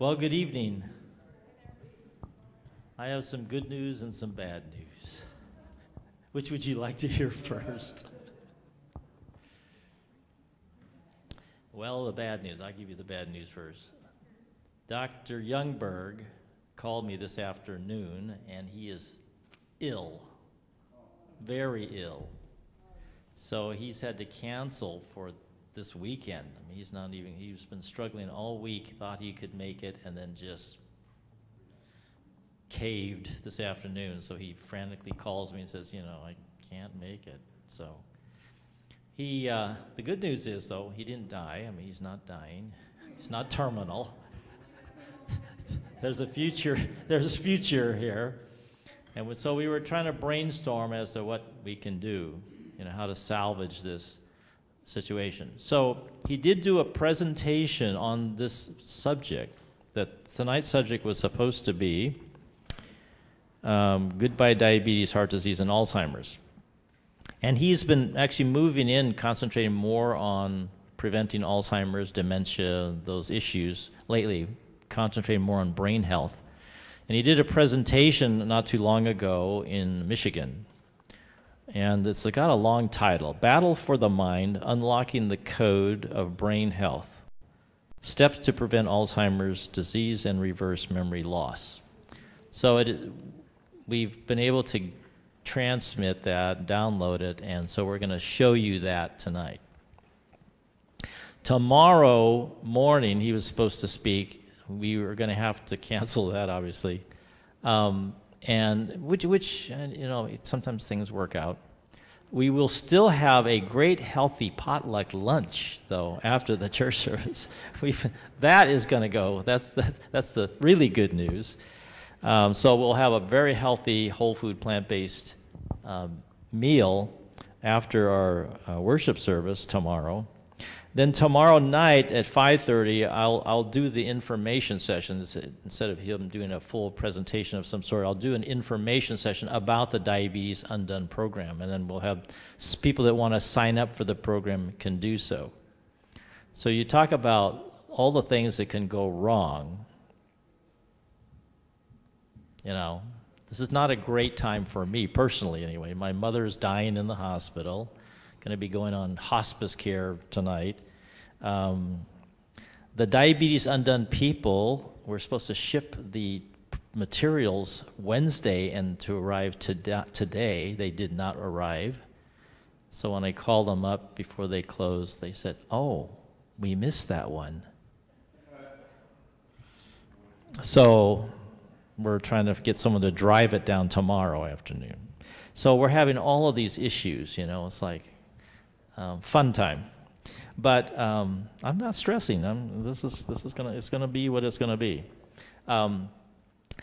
Well, good evening. I have some good news and some bad news. Which would you like to hear first? Well, the bad news. I'll give you the bad news first. Dr. YoungBerg called me this afternoon, and he is ill, very ill. So he's had to cancel for this weekend. I mean, he's been struggling all week, thought he could make it, and then just caved this afternoon. So he frantically calls me and says, you know, I can't make it. So the good news is, though, he didn't die. I mean, he's not dying. He's not terminal. There's a future here. And so we were trying to brainstorm as to what we can do, you know, how to salvage this situation. So he did do a presentation on this subject, that tonight's subject was supposed to be goodbye diabetes, heart disease, and Alzheimer's. And he's been actually moving in, concentrating more on preventing Alzheimer's, dementia, those issues lately, concentrating more on brain health. And he did a presentation not too long ago in Michigan. And it's got a long title, Battle for the Mind, Unlocking the Code of Brain Health, Steps to Prevent Alzheimer's Disease and Reverse Memory Loss. So we've been able to transmit that, download it, and so we're going to show you that tonight. Tomorrow morning, he was supposed to speak. We were going to have to cancel that, obviously. And which you know, sometimes things work out. We will still have a great healthy potluck lunch, though, after the church service. That is going to go. That's the really good news. So we'll have a very healthy, whole food, plant-based meal after our worship service tomorrow. Then tomorrow night at 5:30, I'll do the information sessions. Instead of him doing a full presentation of some sort, I'll do an information session about the Diabetes Undone program, and then we'll have people that want to sign up for the program can do so. So you talk about all the things that can go wrong. You know, this is not a great time for me personally anyway. My mother is dying in the hospital. Going to be going on hospice care tonight. The Diabetes Undone people were supposed to ship the materials Wednesday and to arrive today. They did not arrive. So when I called them up before they closed, they said, oh, we missed that one. So we're trying to get someone to drive it down tomorrow afternoon. So we're having all of these issues, you know, it's like, fun time, but I'm not stressing. It's gonna be what it's gonna be.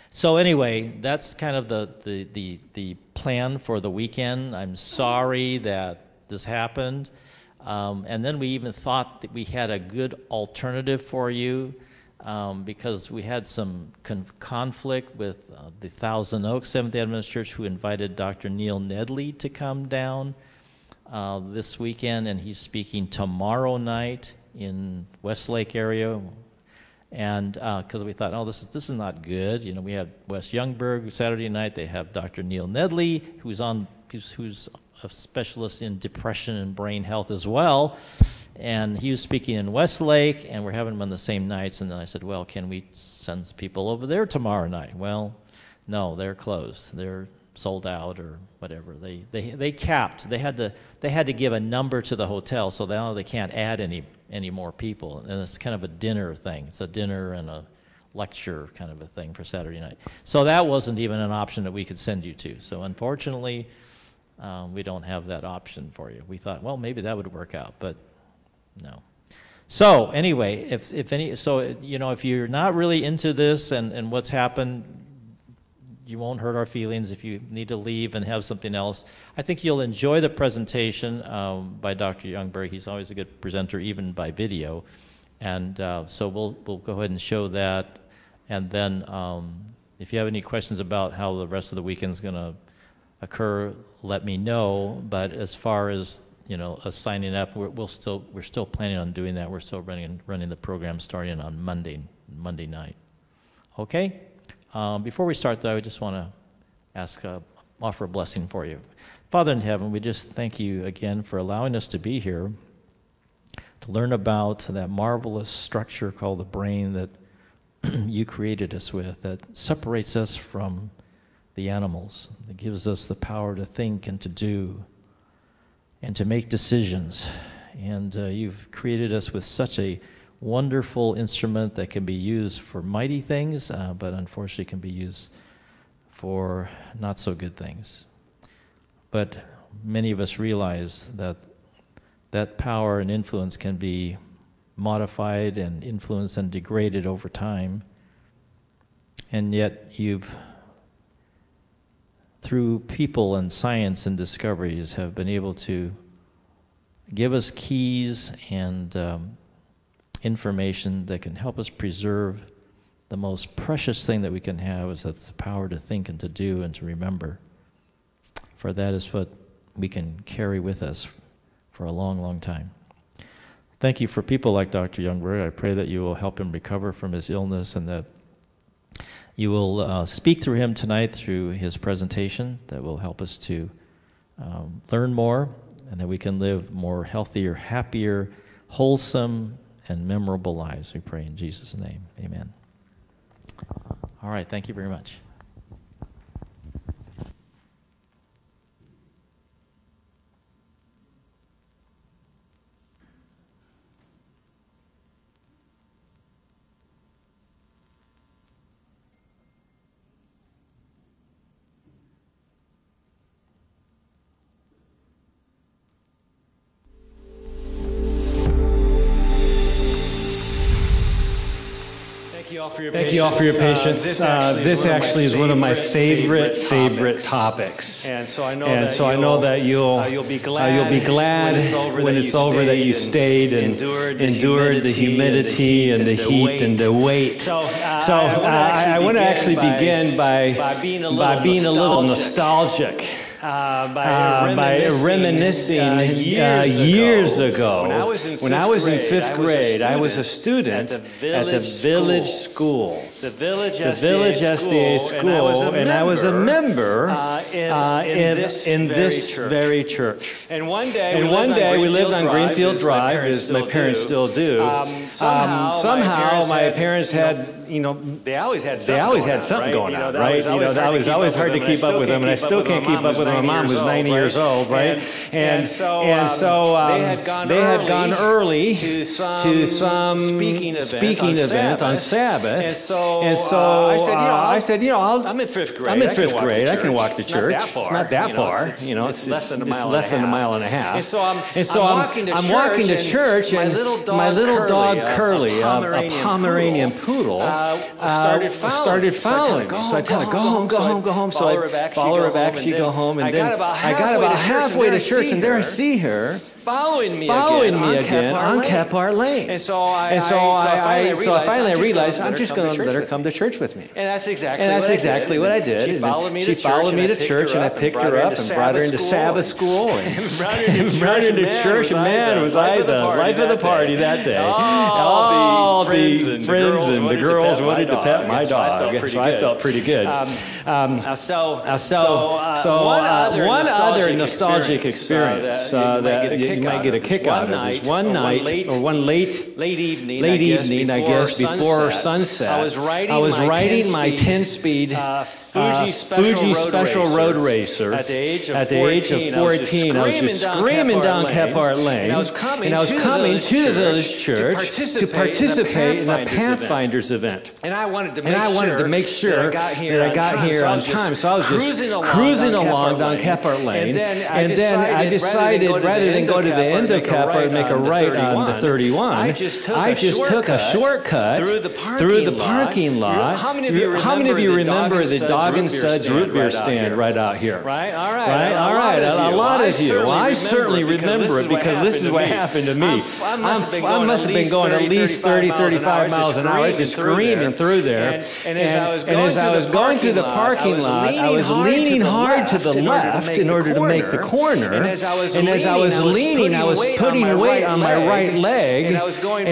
So anyway, that's kind of the plan for the weekend. I'm sorry that this happened, and then we even thought that we had a good alternative for you because we had some conflict with the Thousand Oaks Seventh-day Adventist Church, who invited Dr. Neil Nedley to come down this weekend, and he's speaking tomorrow night in Westlake area, and because we thought, oh, this is not good. You know, we have Wes YoungBerg Saturday night. They have Dr. Neil Nedley, who's a specialist in depression and brain health as well, and he was speaking in Westlake, and we're having them on the same nights. And then I said, well, can we send some people over there tomorrow night? Well, no, they're closed. They're sold out or whatever. They capped. They had to give a number to the hotel, so now they can't add any more people. And it's kind of a dinner thing. It's a dinner and a lecture kind of a thing for Saturday night. So that wasn't even an option that we could send you to. So unfortunately, we don't have that option for you. We thought, well, maybe that would work out, but no. So anyway, if you're not really into this and what's happened, you won't hurt our feelings if you need to leave and have something else. I think you'll enjoy the presentation by Dr. YoungBerg. He's always a good presenter, even by video. And so we'll go ahead and show that. And then if you have any questions about how the rest of the weekend's going to occur, let me know. But as far as us signing up, we're still planning on doing that. We're still running the program starting on Monday night. Okay? Before we start, though, I just want to offer a blessing for you. Father in heaven, we just thank you again for allowing us to be here to learn about that marvelous structure called the brain that you created us with, that separates us from the animals, that gives us the power to think and to do and to make decisions. And you've created us with such a wonderful instrument that can be used for mighty things, but unfortunately can be used for not so good things. But many of us realize that that power and influence can be modified and influenced and degraded over time. And yet you've, through people and science and discoveries, have been able to give us keys and information that can help us preserve the most precious thing that we can have, is that's the power to think and to do and to remember. For that is what we can carry with us for a long, long time. Thank you for people like Dr. YoungBerg. I pray that you will help him recover from his illness and that you will speak through him tonight through his presentation that will help us to learn more and that we can live more healthier, happier, wholesome, and memorable lives. We pray in Jesus' name. Amen. All right, thank you very much. Thank you all for your patience. This actually is one of my favorite topics. And so I know that you'll be glad when it's over that you stayed and endured the humidity and the heat and the weight. So I want to actually begin by being a little nostalgic. By reminiscing years ago. When I was in fifth grade, I was a student at the village school. The village SDA school, and I was a member in this very church. And one day we lived on Greenfield Drive, as my parents still do. Somehow my parents had, they always had something going on, right? That was always hard to keep up with them, and I still can't keep up with them. My mom was 90 years old, right? And so they had gone early to some speaking event on Sabbath. And so I said, I'm in fifth grade. I can walk to church. It's not that far. It's less than a mile and a half. And so I'm walking to church, and my little dog Curly, a Pomeranian poodle, started following me. So I tell her, go home. So I follow her back. She go home, and then I got about halfway to church, and there I see her following me again on Capar Lane. And so I finally realized I'm just going to let her come to church with me. And that's exactly what I did. She followed me to church, and I picked her up and brought her into Sabbath school and brought her into church. And man, was I the life of the party that day. All the friends and the girls wanted to pet my dog, so I felt pretty good. One other nostalgic experience that you might get a kick out of is one late evening, I guess, before sunset. I was riding my 10-speed Fuji Special Road Racer at the age of 14. I was just screaming down Capar Lane, and I was coming to the village church to participate in the Pathfinders event. And I wanted to make sure that I got here on time. So I was just cruising along down Capar Lane, and then I decided, rather than go to the end of Capar and make a right on the 31, I just took a shortcut through the parking lot. How many of you remember the Dodge Hagen Suds root beer stand right out here. Right? All right. Right? All right. A lot of you. Well, I certainly remember it because this is what happened to me. I must have been going at least 30, 35 miles an hour, just screaming through there. And as I was going through the parking lot, I was leaning hard to the left in order to make the corner. And as I was leaning, I was putting weight on my right leg. And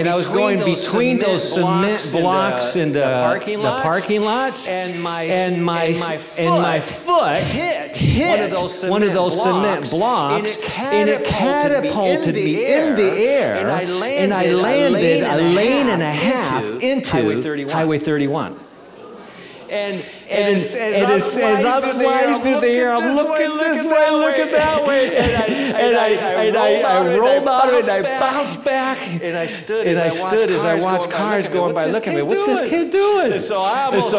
I was going between those cement blocks in the parking lots. And my foot hit one of those cement blocks. And it catapulted me in the air. And I landed a lane and a half into Highway 31. And as I'm flying through the air, I'm looking this way, looking that way, and I rolled out of it, and I bounced back, and I stood as I watched cars going by, looking at me, what's this kid doing? And so I almost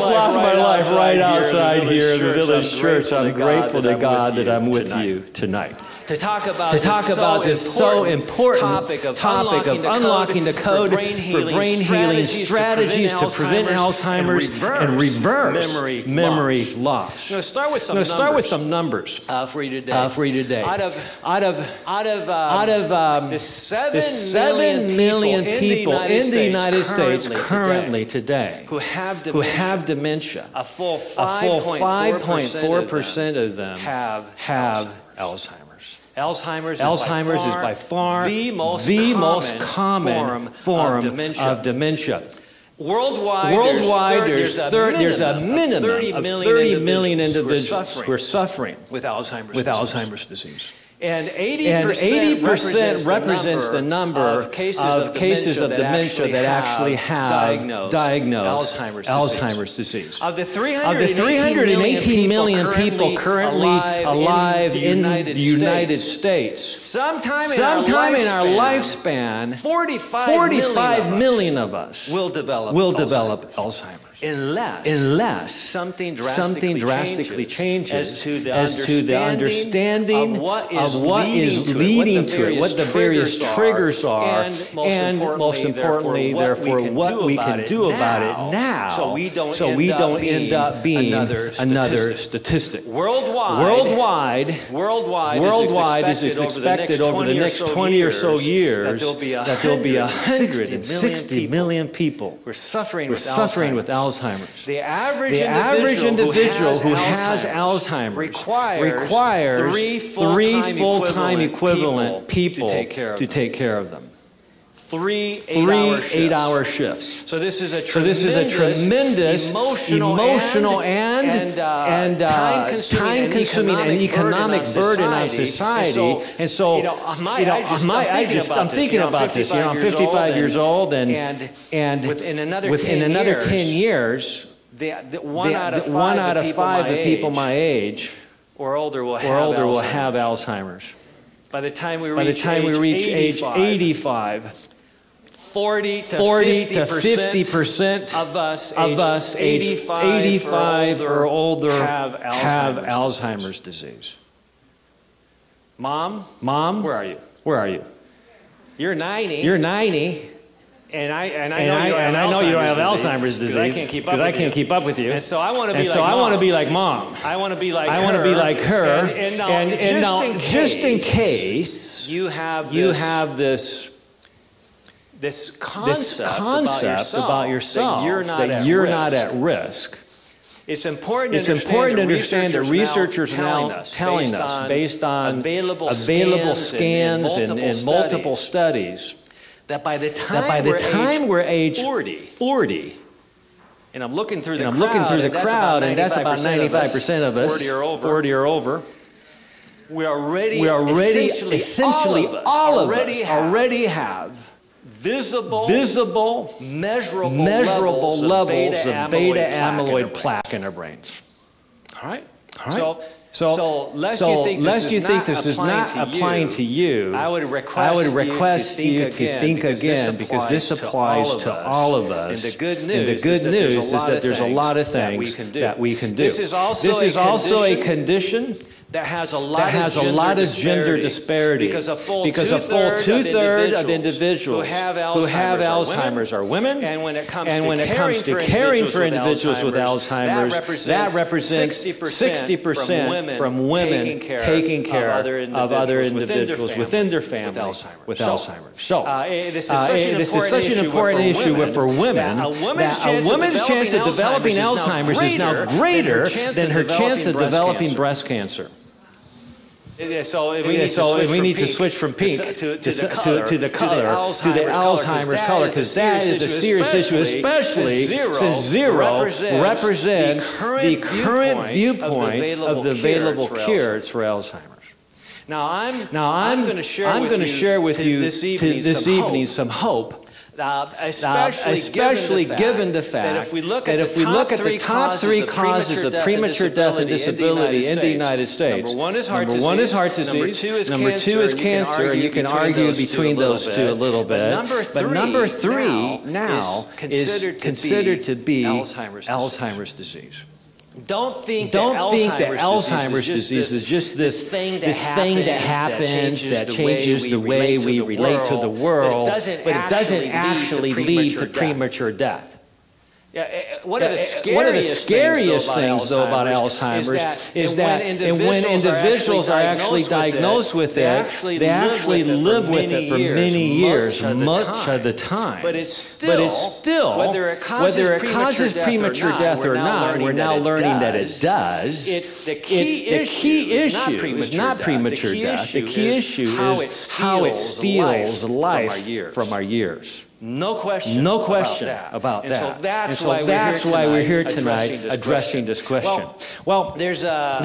lost my life right outside here in the village church. I'm grateful to God that I'm with you tonight. To talk about this so important topic of unlocking the code for brain healing strategies to prevent Alzheimer's and reverse memory loss. I'm going to start with some numbers for you today. Out of the 7 million people in the United States currently today who have dementia, a full 5.4% of them have Alzheimer's. Alzheimer's is by far the most common form of dementia. Worldwide, there's a minimum of 30 million individuals who are suffering with Alzheimer's disease. And 80% represents the number of cases of dementia that actually have diagnosed Alzheimer's disease. Of the 318 million people currently alive in the United States, sometime in our lifespan, 45 million of us will develop Alzheimer's. Unless something drastically changes as to the understanding of what is leading to it, what the various triggers are, and most importantly, therefore, what we can do about it now, so we don't end up being another statistic. Worldwide is expected over the next 20 or so years that there'll be 160 million people who are suffering with Alzheimer's. The average individual who has Alzheimer's requires 3 full-time equivalent people to take care of them. 3 8-hour shifts. So this is a tremendous emotional and time-consuming and economic burden on society. And so, I'm thinking about this. I'm 55 years old, and within another 10 years, one out of 5 of people my age or older will have Alzheimer's. By the time we reach age 85. 40 to 50% of us age 85 or older have Alzheimer's disease. Mom, where are you? You're 90. And I know you don't have Alzheimer's disease because I can't keep up with you. And so I want to be like Mom. I want to be like her. And now, just in case you have this concept about yourself that you're not at risk. It's important to understand that researchers are now telling us, based on available scans and multiple studies, that by the time we're age 40, and I'm looking through the crowd, and that's about 95% of us, 40 or over, we already essentially all of us already have visible, measurable levels of beta amyloid plaque in our brains. All right? So lest you think this is not applying to you, I would request you to think again, because this applies to all of us. And the good news is that there's a lot of things that we can do. This is also a condition that has a lot of gender disparity because a full two-thirds of individuals who have Alzheimer's are women, and when it comes to caring for individuals with Alzheimer's, that represents 60% from women taking care of other individuals within their families with Alzheimer's. So this is such an important issue for women that a woman's chance of developing Alzheimer's is now greater than her chance of developing breast cancer. So we need to switch from pink to the Alzheimer's color, because that is a serious issue, especially since zero represents the current viewpoint of the available cures for Alzheimer's. Now I'm going to share with you this evening some hope. Especially given the fact that if we look at the top three causes of premature death and disability in the United States, number one is heart disease, number two is cancer, and you can argue between those two a little bit, but number three now is considered to be Alzheimer's disease. Don't think that Alzheimer's disease is just this thing that happens, that changes the way we relate to the world, but it doesn't actually lead to premature death. One of the scariest things, though, about Alzheimer's is that when individuals are actually diagnosed with it, they actually live with it for many years, much of the time. But it's still, whether it causes premature death or not, we're now learning that it does. The key issue is not premature death. The key issue is how it steals life from our years. No question about that. And so that's why we're here tonight addressing this question. Well, there's a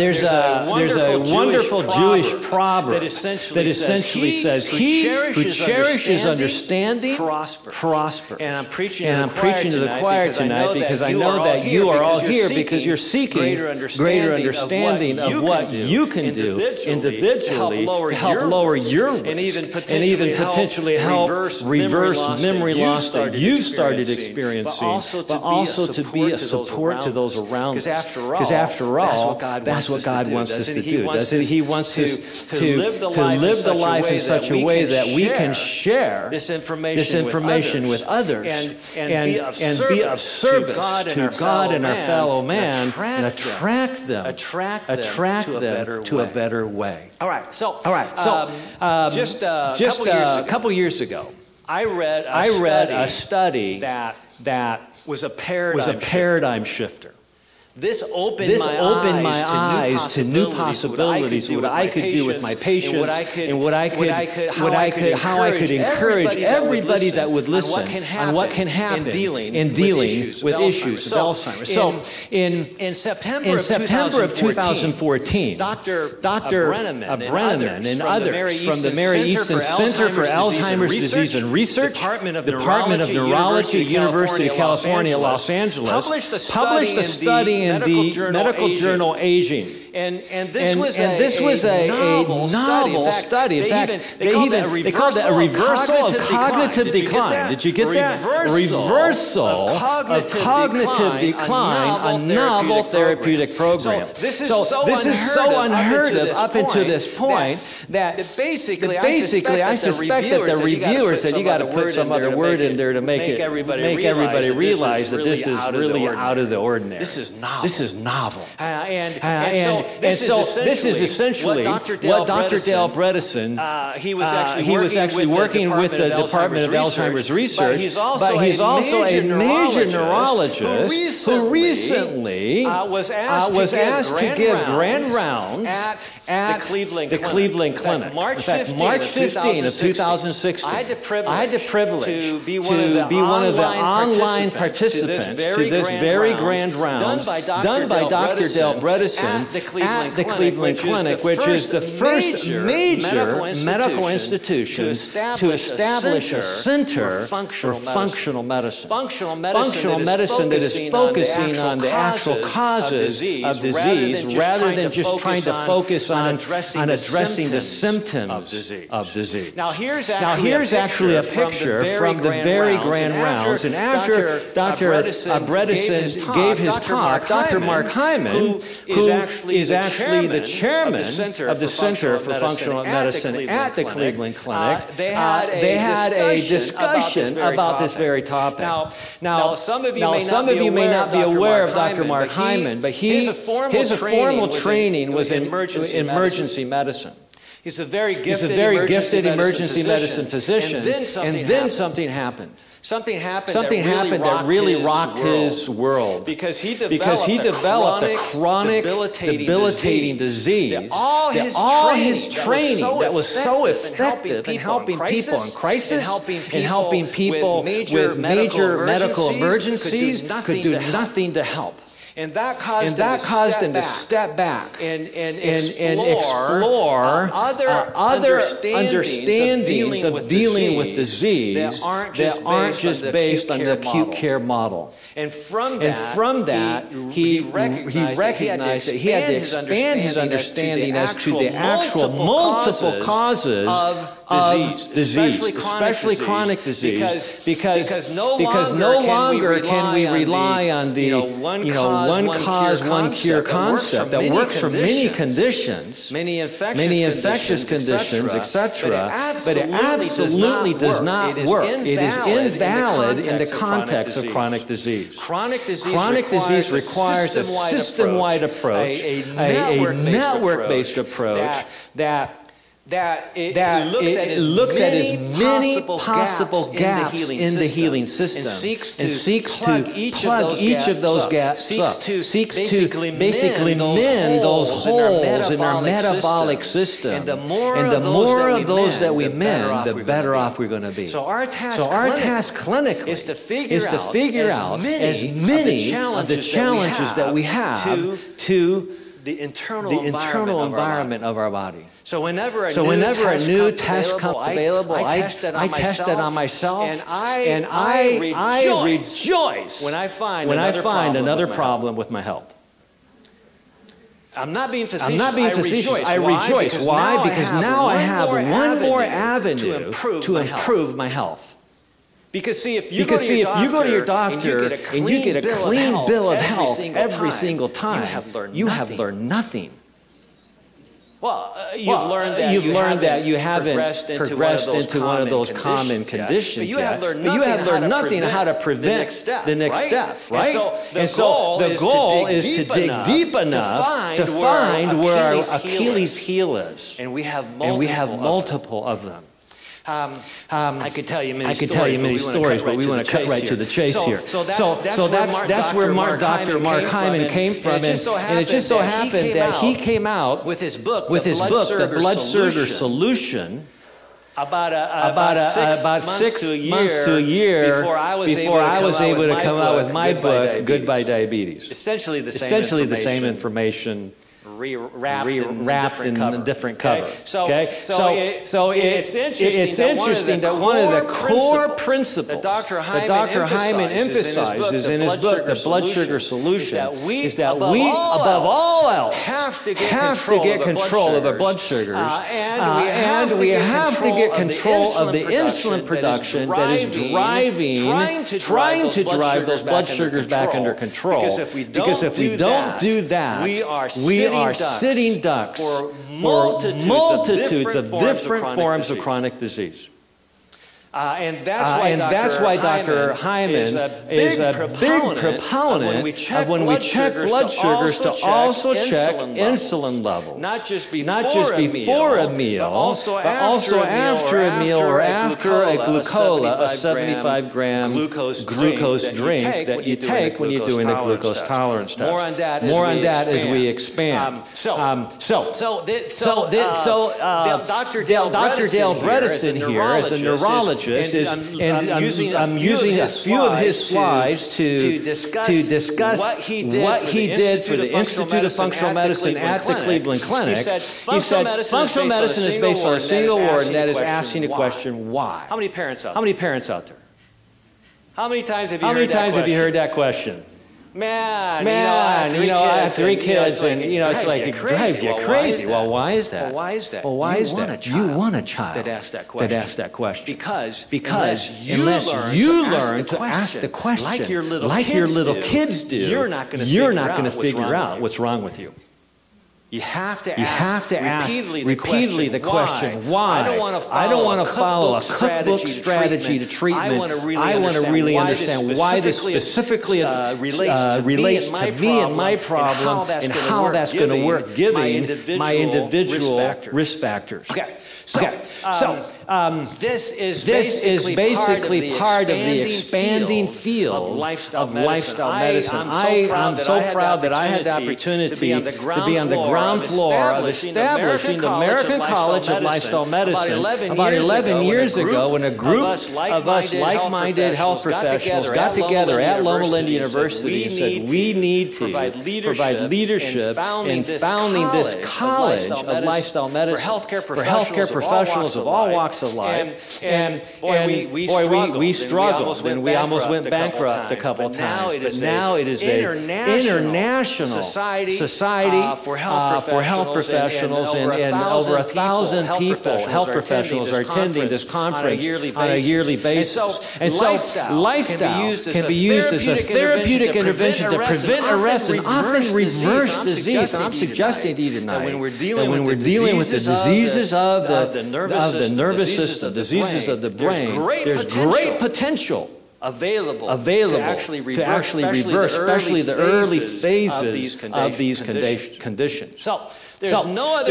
wonderful Jewish proverb that essentially says, "He who cherishes understanding prosper." And I'm preaching to the choir tonight because I know that you are all here because you're seeking greater understanding of what you can do individually to help lower your risk and even potentially help reverse memory loss that you've started experiencing, but also to be a support to those around us. Because after all, that's what God wants us to do, doesn't He? He wants us to live the life in such a way that we can share this information with others and be of service to God and our fellow man and attract them to a better way. All right. So just a couple years ago, I read a study that was a paradigm shifter. This opened my eyes to new possibilities, what I could do with my patients, and how I could encourage everybody that would listen on what can happen in dealing with issues of Alzheimer's. So in September of 2014, Dr. Brenneman and others from the Mary Easton Center for Alzheimer's Disease and Research, Department of Neurology, University of California, Los Angeles, published a study in the medical journal Aging. And this was a novel study. In fact, they called it a reversal of cognitive decline. Did you get that? Reversal of cognitive decline, a novel therapeutic program. So this is so unheard of up until this point that basically I suspect that the reviewer said you got to put some other word in there to make everybody realize that this is really out of the ordinary. This is novel. And so this is essentially what Dr. Dale Bredesen, he was actually working with the Department of Alzheimer's Research, but he's also a major neurologist who recently was asked to give grand rounds at the Cleveland Clinic. In fact, March 15 of 2016, I had the privilege to be one of the online participants to this very grand rounds done by Dr. Dale Bredesen at the Cleveland Clinic, which is the first major medical institution to establish a center for functional medicine. Functional medicine that is focusing on the actual causes of disease rather than just trying to focus on addressing the symptoms of disease. Now here's actually a picture from the very grand rounds, and after Dr. Bredesen gave his talk, Dr. Mark Hyman, who the chairman of the Center for Functional Medicine at the Cleveland Clinic. They had a discussion about this very topic. Now, some of you may not be aware of Dr. Mark Hyman, but his formal training was in emergency medicine. He's a very gifted emergency medicine physician. And then something happened. Something happened that really rocked his world. Because he developed a chronic, debilitating disease. That all his training that was so effective in helping people in crisis and helping people with major medical emergencies could do nothing to help. And that caused him to step back and explore other understandings of dealing with disease that aren't just based on the acute care model. And from that, he recognized that he had to expand his understanding as to the actual multiple causes of disease, especially chronic disease, because no longer can we rely on the one cause, one cure concept that works for many conditions, many infectious conditions, etc. But it absolutely does not work. It is invalid in the context of chronic disease. Chronic disease requires a system-wide approach, a network-based approach that looks at as many possible gaps in the healing system and seeks to plug each of those gaps up, seeks to basically mend those holes in our metabolic system. And the more of those that we mend, the better off we're going to be. So our task clinically is to figure out as many of the challenges that we have to the internal environment of our body. So whenever a new test comes available, I test it on myself, and I rejoice when I find another problem with my health. I'm not being facetious. I rejoice. Why? Because now I have one more avenue to improve my health. Because see, if you go to your doctor and you get a clean bill of health every single time, you have learned nothing. Well, you've learned that you haven't progressed into one of those common conditions yet. But you have learned nothing on how to prevent the next step, right? And so the goal is to dig deep enough to find where our Achilles heel is. And we have multiple of them. I could tell you many stories, but we want to cut right to the chase here. So that's where Dr. Mark Hyman came from, and it just so happened that he came out with his book, The Blood Sugar Solution, about 6 months to a year before I was able to come out with my book, Goodbye Diabetes. Essentially the same information. Wrapped in a different cover. So it's interesting that one of the core principles that Dr. Hyman emphasizes in his book, The Blood Sugar Solution, is that we, above all else, have to get control of our blood sugars, and we have to get control of the insulin production that is trying to drive those blood sugars back under control. Because if we don't do that, we are sitting ducks for multitudes of different forms of chronic disease. And that's why Dr. Hyman is a big proponent of when we check blood sugars to also check insulin levels. Not just before a meal, but also after a meal or after a glucola, a 75-gram glucose drink that you take when you're doing a glucose tolerance test. More on that as we expand. Dr. Dale Bredesen here is a neurologist. I'm using a few of his slides to discuss what he did for the Institute of Functional Medicine at the Cleveland Clinic. He said functional medicine is based on a single word, and that is asking the question, why? How many parents out there? How many times have you heard that question? Man, I have three kids, and it's like it drives you crazy. Well, why is that? You want a child that asks that question. Because unless you learn to ask the question like your little kids do, you're not going to figure out what's wrong with you. You have to ask repeatedly the question, why? I don't want to follow a cookbook strategy to treatment. I want to really understand why this specifically relates to me and my problem and how that's going to work given my individual risk factors. This is basically part of the expanding field of lifestyle medicine. I'm so proud that I had the opportunity to be on the ground floor of establishing the American College of Lifestyle Medicine about 11 years ago, when a group of us like-minded health professionals got together at Loma Linda University and said, we need to provide leadership in founding this college of lifestyle medicine for healthcare professionals of all walks of life. And we struggled, and we almost went bankrupt a couple of times. But now it is an international society for health professionals, and over 1,000 people, health professionals, are attending this conference on a yearly basis. And so lifestyle can be used as a therapeutic intervention to prevent, arrest, and often reverse disease. And I'm suggesting to you tonight that when we're dealing with the diseases of the nervous system, diseases of the brain, there's great potential available to actually reverse, especially the early phases of these conditions. So there's no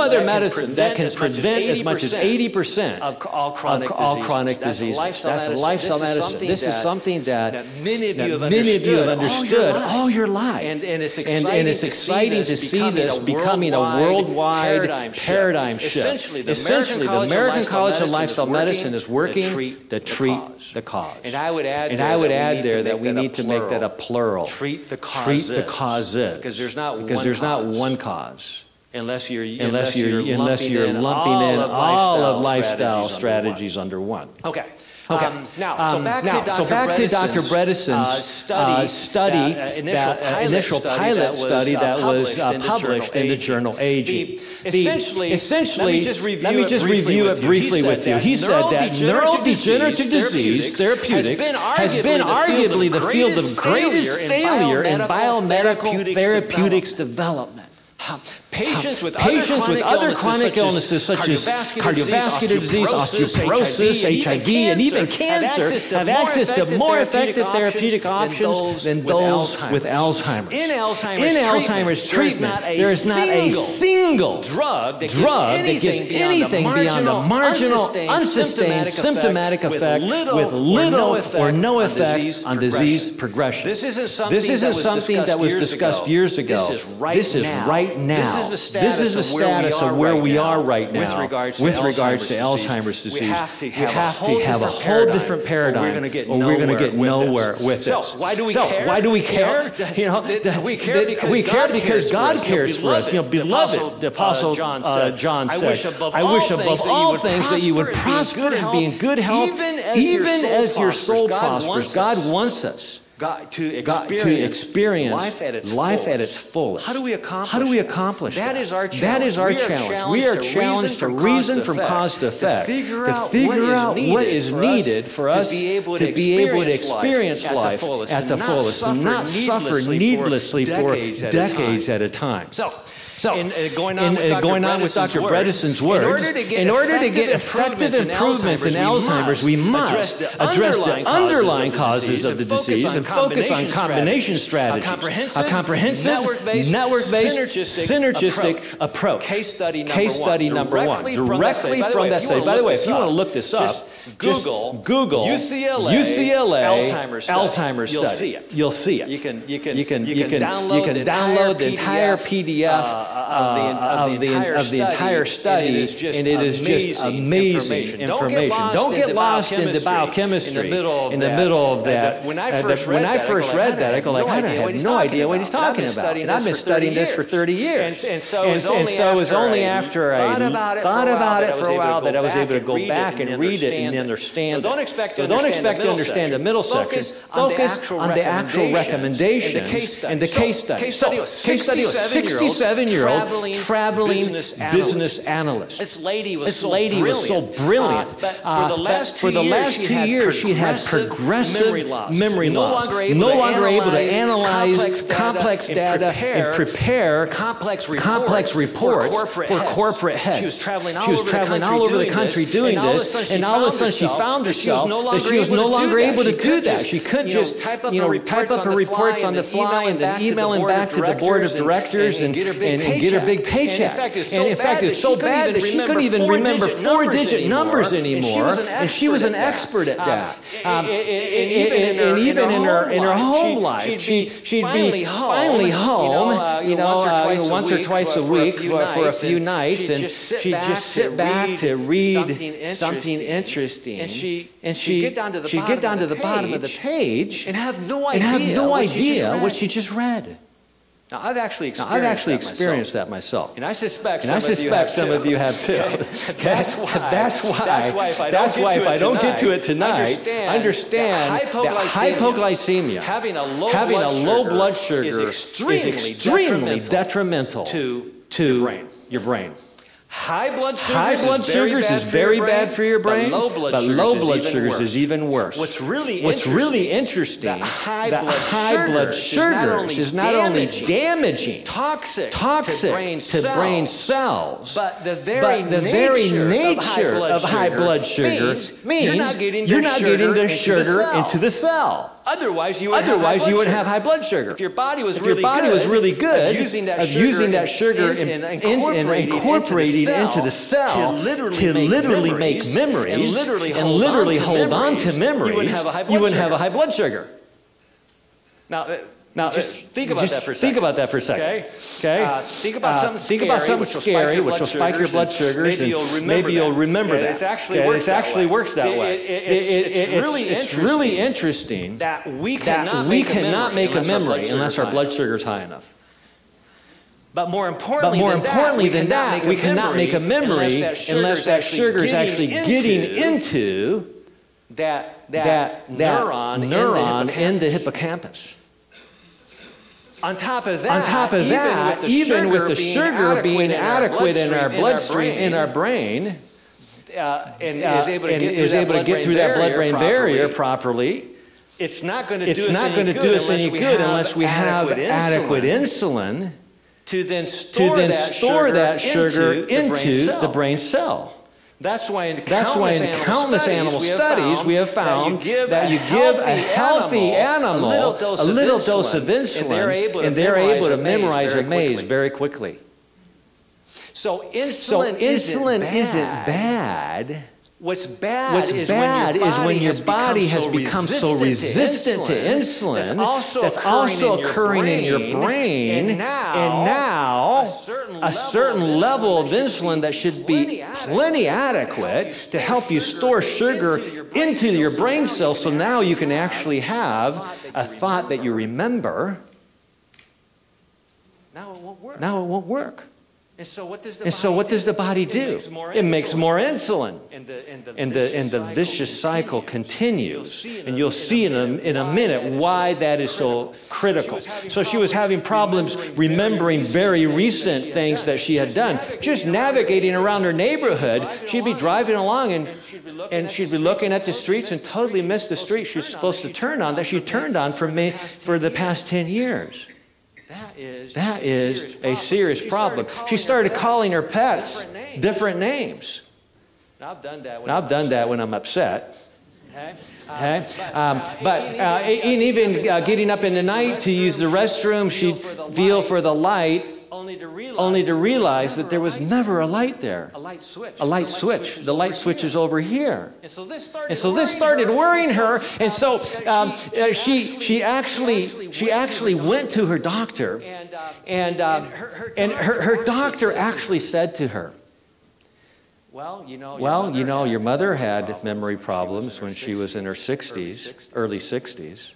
other medicine that can prevent as much as 80% of all chronic diseases. That's lifestyle medicine. This is something that many of you have understood all your life. And it's exciting to see this becoming a worldwide paradigm shift. Essentially, the American College of Lifestyle Medicine is working to treat the cause. And I would add there that we need to make that a plural. Treat the cause. Because there's not one cause. Unless you're lumping in all of lifestyle strategies under one. Okay. So back to Dr. Bredeson's study, that initial pilot study that was published in the journal Aging. Essentially, let me just review it briefly with you. He said that neurodegenerative disease therapeutics has been arguably the field of greatest failure in biomedical therapeutics development. Patients with other chronic illnesses such as cardiovascular disease, osteoporosis, HIV, and even cancer have access to more effective therapeutic options than those with Alzheimer's. In Alzheimer's treatment, there is not a single drug that gives anything beyond a marginal, unsustained symptomatic effect with little or no effect on disease progression. This isn't something that was discussed years ago. This is right now. This is the status of where we are right now with regards to Alzheimer's disease. We have to have a whole different paradigm, or we're going to get nowhere with this. So why do we care? We care because God cares for us. Beloved, the Apostle John said, I wish above all things that you would prosper and be in good health, even as your soul prospers. God wants us to experience life at its fullest. How do we accomplish that? That is our challenge. We are challenged to reason from cause to effect, to figure out what is needed for us to be able to experience life at the fullest and not suffer needlessly for decades at a time. So, going on with Dr. Bredeson's words, in order to get effective improvements in Alzheimer's, we must address the underlying causes of the disease and focus on combination strategies. A comprehensive, network-based, synergistic approach. Case study number one. Directly from that study. By the way, if you want to look this up, just Google UCLA Alzheimer's study. You'll see it. You can download the entire PDF of the entire study, and it is just amazing information. Don't get lost in the biochemistry in the middle of that. When I first read that, I go like, I have no idea what he's talking about. And I've been studying this for 30 years. And so it was only after I thought about it for a while that I was able to go back and read it and understand it. So don't expect to understand the middle section. Focus on the actual recommendations and the case study. So, case study of a 67-year-old 20-year-old traveling business analyst. This lady was so brilliant. But for the last 2 years, she had progressive memory loss. No longer able to analyze complex data and prepare complex reports for corporate heads. She was traveling all over the country doing this, and all of a sudden she found herself that she was no longer able to do that. She couldn't just type up her reports on the fly and then email them back to the board of directors and get her big paycheck. And in fact, it's so bad that she couldn't even remember 4-digit numbers anymore, and she was an expert at that. And even in her home life, she'd be finally home, once or twice a week for a few nights, and she'd just sit back to read something interesting, and she'd get down to the bottom of the page and have no idea what she just read. Now, I've actually experienced that myself. And I suspect some of you have too. That's why if I don't get to it tonight, understand that hypoglycemia, having a low blood sugar, is extremely detrimental to your brain. High blood sugars is very bad for your brain, but low blood sugars is even worse. What's really interesting, that high blood sugars is not only damaging, toxic to brain cells, but the very nature of high blood sugar means you're not getting the sugar into the cell. Otherwise, you wouldn't have high blood sugar. If your body was really good at using that sugar and incorporating into the cell to literally make memories and literally hold on to memories, you wouldn't have a high blood sugar. Now, just think about that for a second. Okay? Think about something scary, which will spike your blood sugars, and maybe you'll remember that. It actually works that way. It's really interesting that we cannot make a memory unless our blood sugar is high enough. But more importantly than that, we cannot make a memory unless that sugar is actually getting into that neuron in the hippocampus. On top of that, even with the sugar being adequate in our bloodstream, in our brain, and is able to get through that blood-brain barrier properly, it's not going to do us any good unless we have adequate insulin to then store that sugar into the brain cell. That's why in countless animal studies we have found that you give a healthy animal a little dose of insulin, and they're able to memorize a maze very quickly. So insulin isn't bad. What's bad is when your body has become so resistant to insulin that's also occurring in your brain, and now a certain level of insulin that should be plenty adequate to help you store sugar into your brain cells, so now you can actually have a thought that you remember. Now it won't work. And so what does the body do? It makes more insulin. And the vicious cycle continues. And you'll see in a minute why that is so critical. So she was having problems remembering very recent things that she had done. Just navigating around her neighborhood, she'd be driving along and she'd be looking at the streets and totally miss the street she was supposed to turn on, that she turned on for the past 10 years. That is a serious problem. She started calling her pets different names. Now, I've done that when I'm upset. Okay? But even getting up in the night to use the restroom, she'd feel for the light, only to realize that there was never a light there. A light switch. The light switch is over here. And so this started worrying her. And so she actually went to her doctor, and her doctor actually said to her, well, your mother had memory problems when she was in her 60s, early 60s.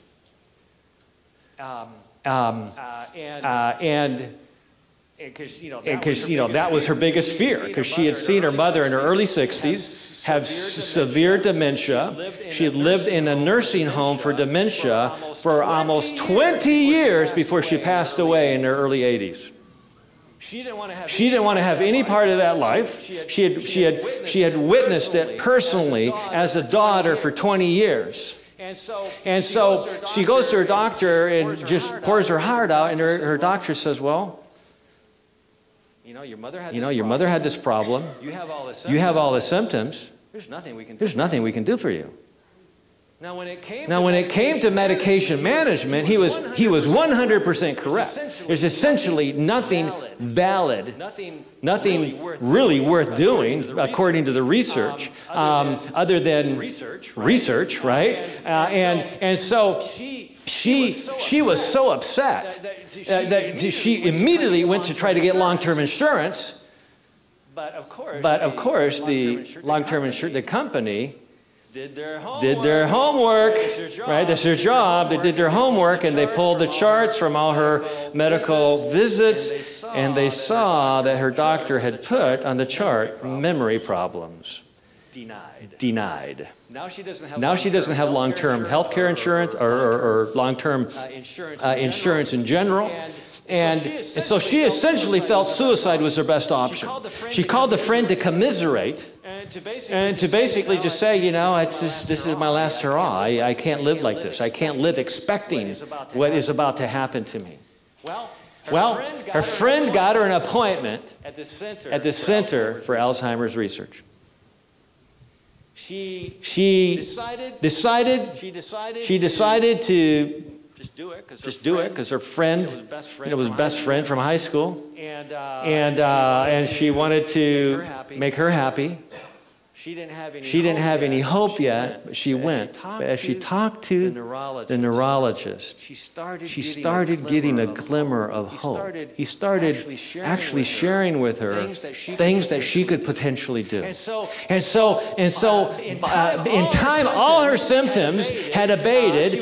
Because that was her biggest fear, because she had seen her mother in her early 60s have severe dementia. She had lived in a nursing home for dementia for almost 20 years before she passed away in her early 80s. She didn't want to have any part of that life. She had witnessed it personally as a daughter for 20 years. And so she goes to her doctor and just pours her heart out, and her doctor says, well, you know, your mother had this problem. You have all the symptoms. There's nothing we can do for you. Now, when it came to medication management, he was 100% correct. There's essentially nothing valid, nothing really worth doing, according to the research, other than research, right? And so she was so upset that she immediately went to try to get long-term insurance. But of course, the long-term insurance, the company, did their homework, right? That's their job. They did their homework, and they pulled the charts from all her medical visits, and they saw that her doctor had put on the chart memory problems. Denied. Now she doesn't have long-term health care insurance or long-term insurance in general. And so she essentially felt suicide was her best option. She called a friend to commiserate and to basically just say, you know, this is my last hurrah. I can't live like this. I can't live expecting what is about to happen to me. Well, her friend got her an appointment at the Center for Alzheimer's Research. She decided to just do it because her friend, was best friend from high school, and she wanted to make her happy. She didn't have any hope yet, but she went. But as she talked to the neurologist, she started getting a glimmer of hope. He started actually sharing with her things that she could potentially do. And so, in time, all her symptoms had abated.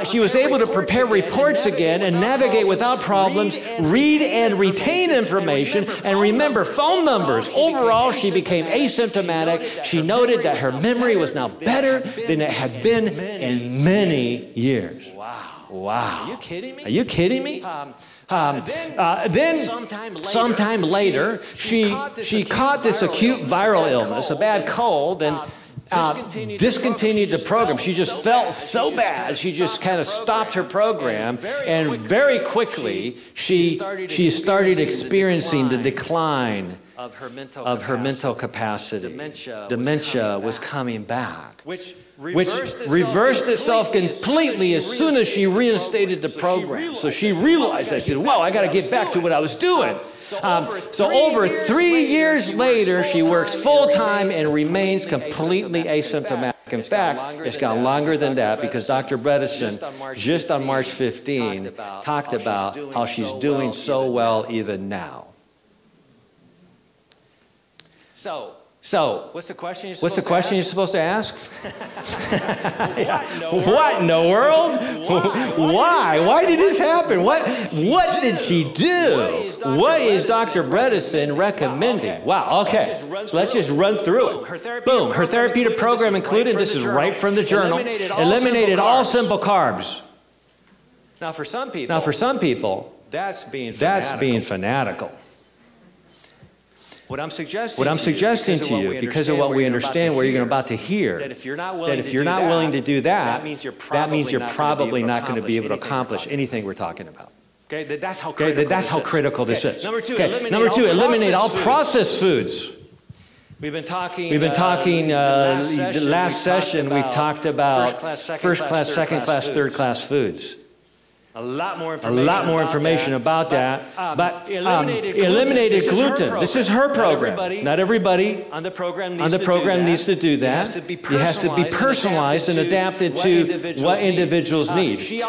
She was able to prepare reports again and navigate without problems, read and retain information, and remember phone numbers. Overall, she became asymptomatic. She noted that her memory was now better than it had been in many years. Wow. Are you kidding me? Then, sometime later, she caught this acute viral illness, a bad cold, and discontinued the program. She just felt so bad, she just kind of stopped her program, and very quickly, she started experiencing the decline of her mental capacity. Dementia was coming back, which reversed itself completely as soon as she reinstated the program. So she realized that. She said, wow, I got to get back to what I was doing. So over 3 years later, she works full-time and remains completely asymptomatic. In fact, it's gone longer than that because Dr. Bredesen, just on March 15, talked about how she's doing so well even now. So, what's the question you're supposed to ask? What in the world? Why? Why did this happen? What did she do? What is Dr. Bredesen recommending? Wow, okay. So let's just run through it. Boom. Her therapeutic program included, this is right from the journal, eliminated all simple carbs. Now for some people, that's being fanatical. What I'm suggesting to you, because of what we understand, what you're about to hear, that if you're not willing to do that, that means you're probably not going to be able to accomplish anything we're talking about. Okay, that's how critical this is. Number two, eliminate all processed foods. We've been talking the last session, we talked about first class, second class, third class foods. A lot more information about that. But eliminated gluten. This is her program. Not everybody on the program needs to do that. It has to be personalized and adapted to what individuals need. She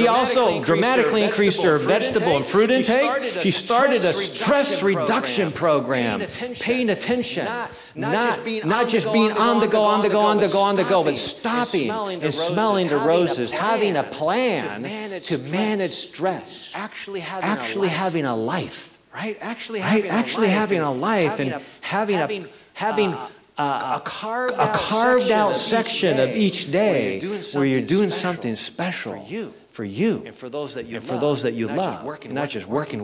also dramatically increased her vegetable and fruit intake. She started a stress reduction program, paying attention. Not just being on the go, but stopping and smelling the roses, having a plan to manage stress, actually having a life, right? Actually having a life and having a carved out section of each day where you're doing something special for you and for those that you love, and not just working.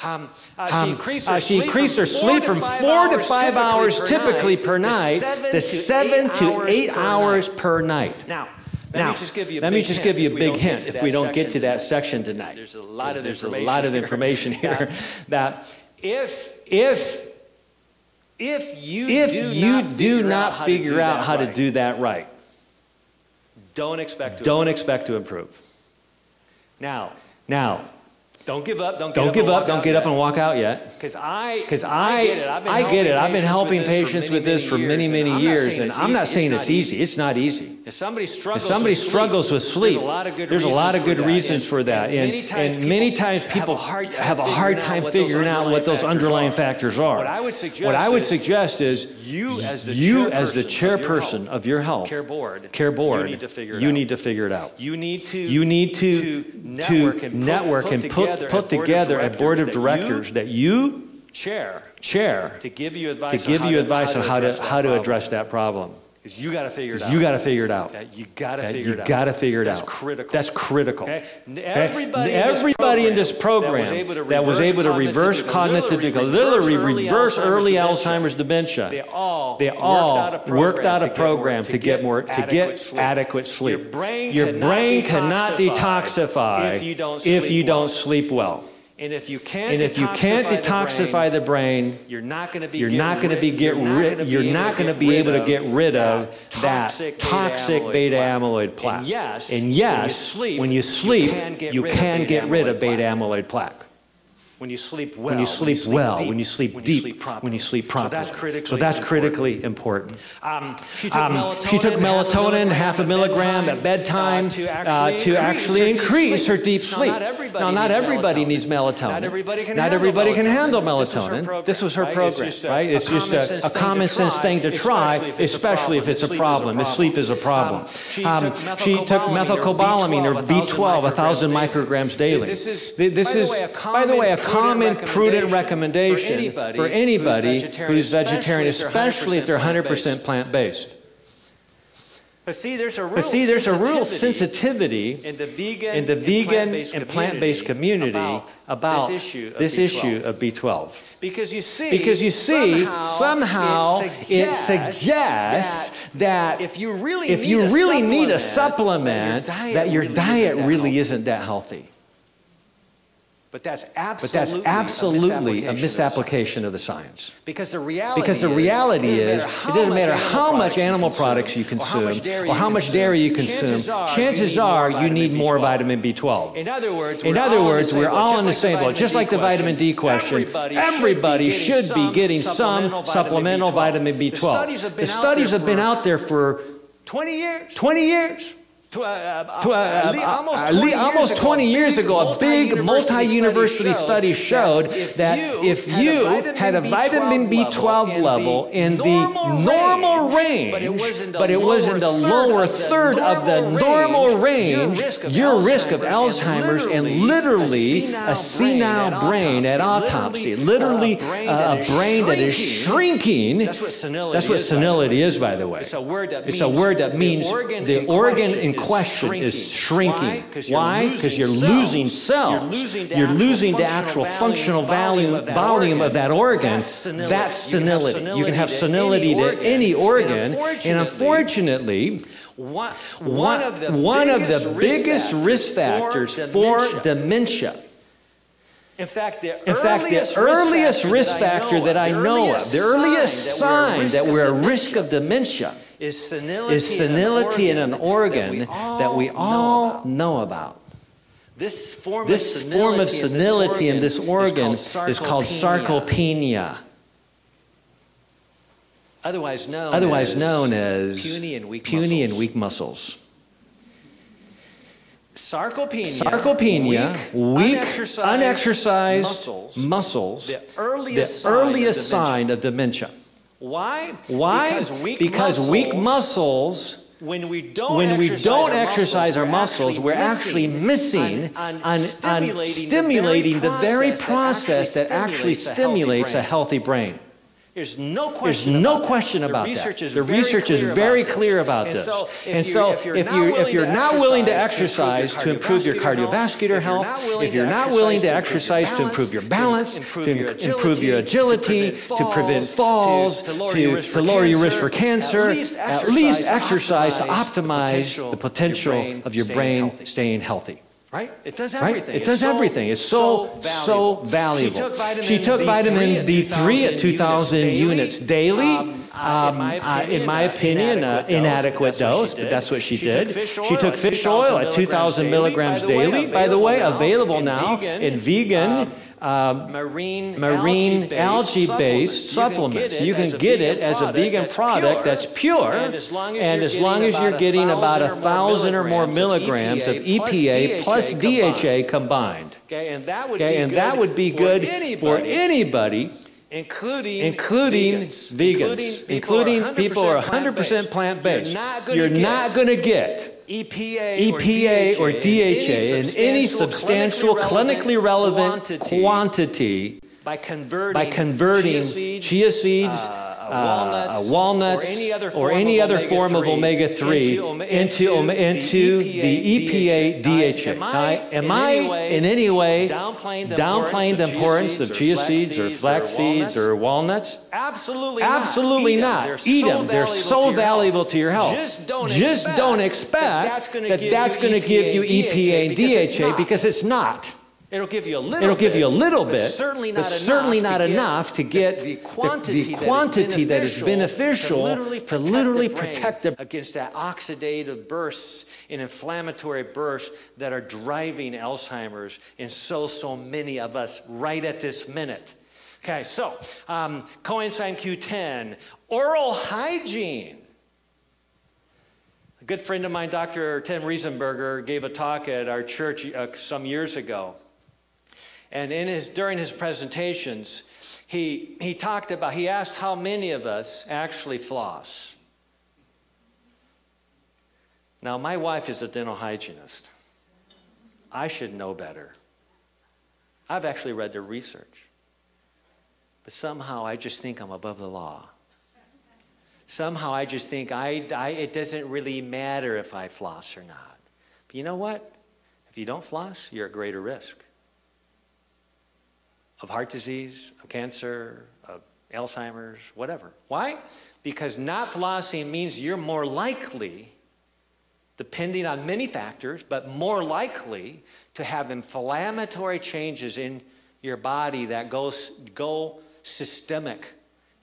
She increased her sleep from 4 to 5 hours typically per night to 7 to 8 hours per night. Now, let me just give you a big hint if we don't get to that section tonight. There's a lot of information here that if you do not figure out how to do that right, don't expect to improve. Now, don't give up. Don't get up and walk out yet. Because I get it. I've been helping patients with this for many years, and I'm not saying it's easy. It's not easy. If somebody struggles with sleep, there's a lot of good reasons for that. And many times people have a hard time figuring out what those underlying factors are. What I would suggest is you as the chairperson of your health care board, you need to figure it out. You need to network and put together a board of directors that you chair to give you advice on how to address that problem. Because you got to figure it out. You got to figure it out. You got to figure it out. That's critical. Okay? Everybody in this program that was able to reverse cognitive decline, literally reverse early Alzheimer's dementia, they all worked out a program to get adequate sleep. Your brain cannot detoxify if you don't sleep well. And if you can't detoxify the brain, you're not going to be able to get rid of that toxic beta amyloid plaque. And yes, when you sleep, you can get rid of beta amyloid plaque. When you sleep well, when you sleep deep, when you sleep properly. So that's critically important. She took melatonin, 0.5 milligram at bedtime to actually increase her deep sleep. Now, not everybody needs melatonin. Not everybody can handle melatonin. This was her program, right? It's just a common sense thing to try, especially if it's a problem, if sleep is a problem. She took methylcobalamin, or B12, 1,000 micrograms daily. This is, by the way, a common, prudent recommendation for anybody who's vegetarian, especially if they're 100% plant-based. But see, there's a real sensitivity in the vegan and plant-based community about this issue of B12. Because you see, somehow it suggests that if you really need a supplement, that your diet really isn't that healthy. But that's absolutely a misapplication of the science. Because the reality is, it doesn't matter how much animal products you consume or how much dairy you consume, chances are you need more vitamin B12. In other words, we're all in the same boat. Just like the vitamin D question, everybody should be getting some supplemental vitamin B12. The studies have been out there for 20 years. Almost 20 years ago, a big multi-university study showed that if you had a vitamin B12 level in the normal range, but it was in the lower third of the normal range, your risk of Alzheimer's and literally a senile brain at autopsy, literally a brain that is shrinking. That's what senility is, by the way. It's a word that means the organ in question is shrinking. Why? Because you're losing cells. You're losing the actual functional volume of that organ. That's senility. You can have senility to any organ, and unfortunately, one of the biggest risk factors for dementia. In fact, the earliest risk factor that I know of, the earliest sign that we're at risk of dementia, is senility in an organ that we all know about. This form of senility in this organ is called sarcopenia, otherwise known as puny and weak muscles. Sarcopenia, weak, unexercised muscles, the earliest sign of dementia. Why? Because weak muscles, when we don't exercise our muscles, we're actually missing on stimulating the very process that actually stimulates a healthy brain. There's no question about that. The research is very clear about this. And so if you're not willing to exercise to improve your cardiovascular health, if you're not willing to exercise to improve your balance, to improve your agility, to prevent falls, to lower your risk for cancer, at least exercise to optimize the potential of your brain staying healthy. Right? It does everything. Right? It does everything. It's so valuable. She took vitamin D3 at 2,000 units daily. In my opinion, inadequate dose, but that's what she did. She took fish oil at 2,000 milligrams daily, by the way, available now in vegan, marine algae-based supplements. You can get it as a vegan product that's pure, and as long as you're getting about 1,000 or more milligrams of EPA plus DHA combined. And that would be good for anybody, including vegans, including people who are 100% plant-based. You're not going to get EPA or DHA in any substantial, clinically relevant quantity by converting chia seeds, walnuts, or any other form of omega-3 into the EPA DHA. Am I in any way downplaying the importance of chia seeds or flax seeds or walnuts? Absolutely not. Eat them. They're so valuable to your health. Just don't expect that that's going to give you EPA and DHA, because it's not. It'll give you a little bit, but certainly not enough to get the quantity that is beneficial to literally protect against that oxidative bursts and inflammatory bursts that are driving Alzheimer's in so many of us right at this minute. Okay, so coenzyme Q10, oral hygiene. A good friend of mine, Dr. Tim Riesenberger, gave a talk at our church some years ago. And during his presentations, he asked how many of us actually floss. Now, my wife is a dental hygienist. I should know better. I've actually read the research. But somehow I just think I'm above the law. Somehow I just think it doesn't really matter if I floss or not. But you know what? If you don't floss, you're at greater risk of heart disease, of cancer, of Alzheimer's, whatever. Why? Because not flossing means you're more likely, depending on many factors, but more likely to have inflammatory changes in your body that go systemic,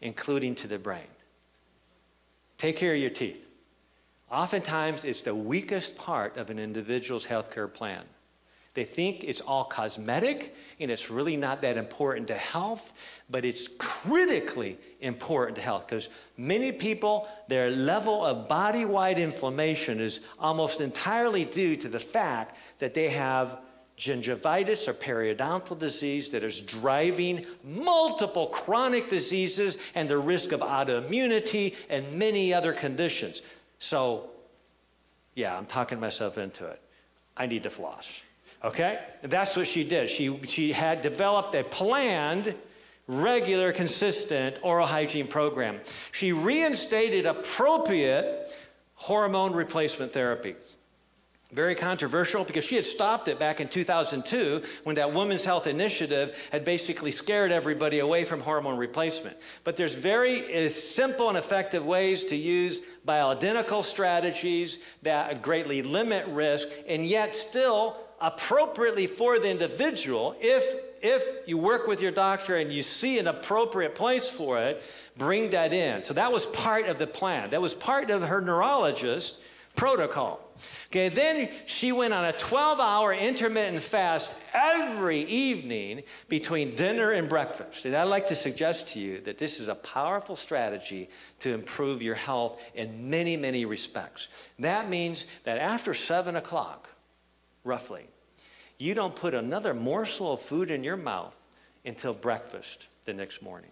including to the brain. Take care of your teeth. Oftentimes, it's the weakest part of an individual's healthcare plan. They think it's all cosmetic, and it's really not that important to health, but it's critically important to health, because many people, their level of body-wide inflammation is almost entirely due to the fact that they have gingivitis or periodontal disease that is driving multiple chronic diseases and the risk of autoimmunity and many other conditions. So, yeah, I'm talking myself into it. I need to floss. Okay? And that's what she did. She had developed a planned, regular, consistent oral hygiene program. She reinstated appropriate hormone replacement therapy. Very controversial, because she had stopped it back in 2002 when that Women's Health Initiative had basically scared everybody away from hormone replacement. But there's very simple and effective ways to use bioidentical strategies that greatly limit risk, and yet still appropriately for the individual, if you work with your doctor and you see an appropriate place for it, bring that in. So that was part of the plan. That was part of her neurologist protocol. Okay, then she went on a 12-hour intermittent fast every evening between dinner and breakfast. And I'd like to suggest to you that this is a powerful strategy to improve your health in many, many respects. That means that after 7 o'clock, roughly, you don't put another morsel of food in your mouth until breakfast the next morning.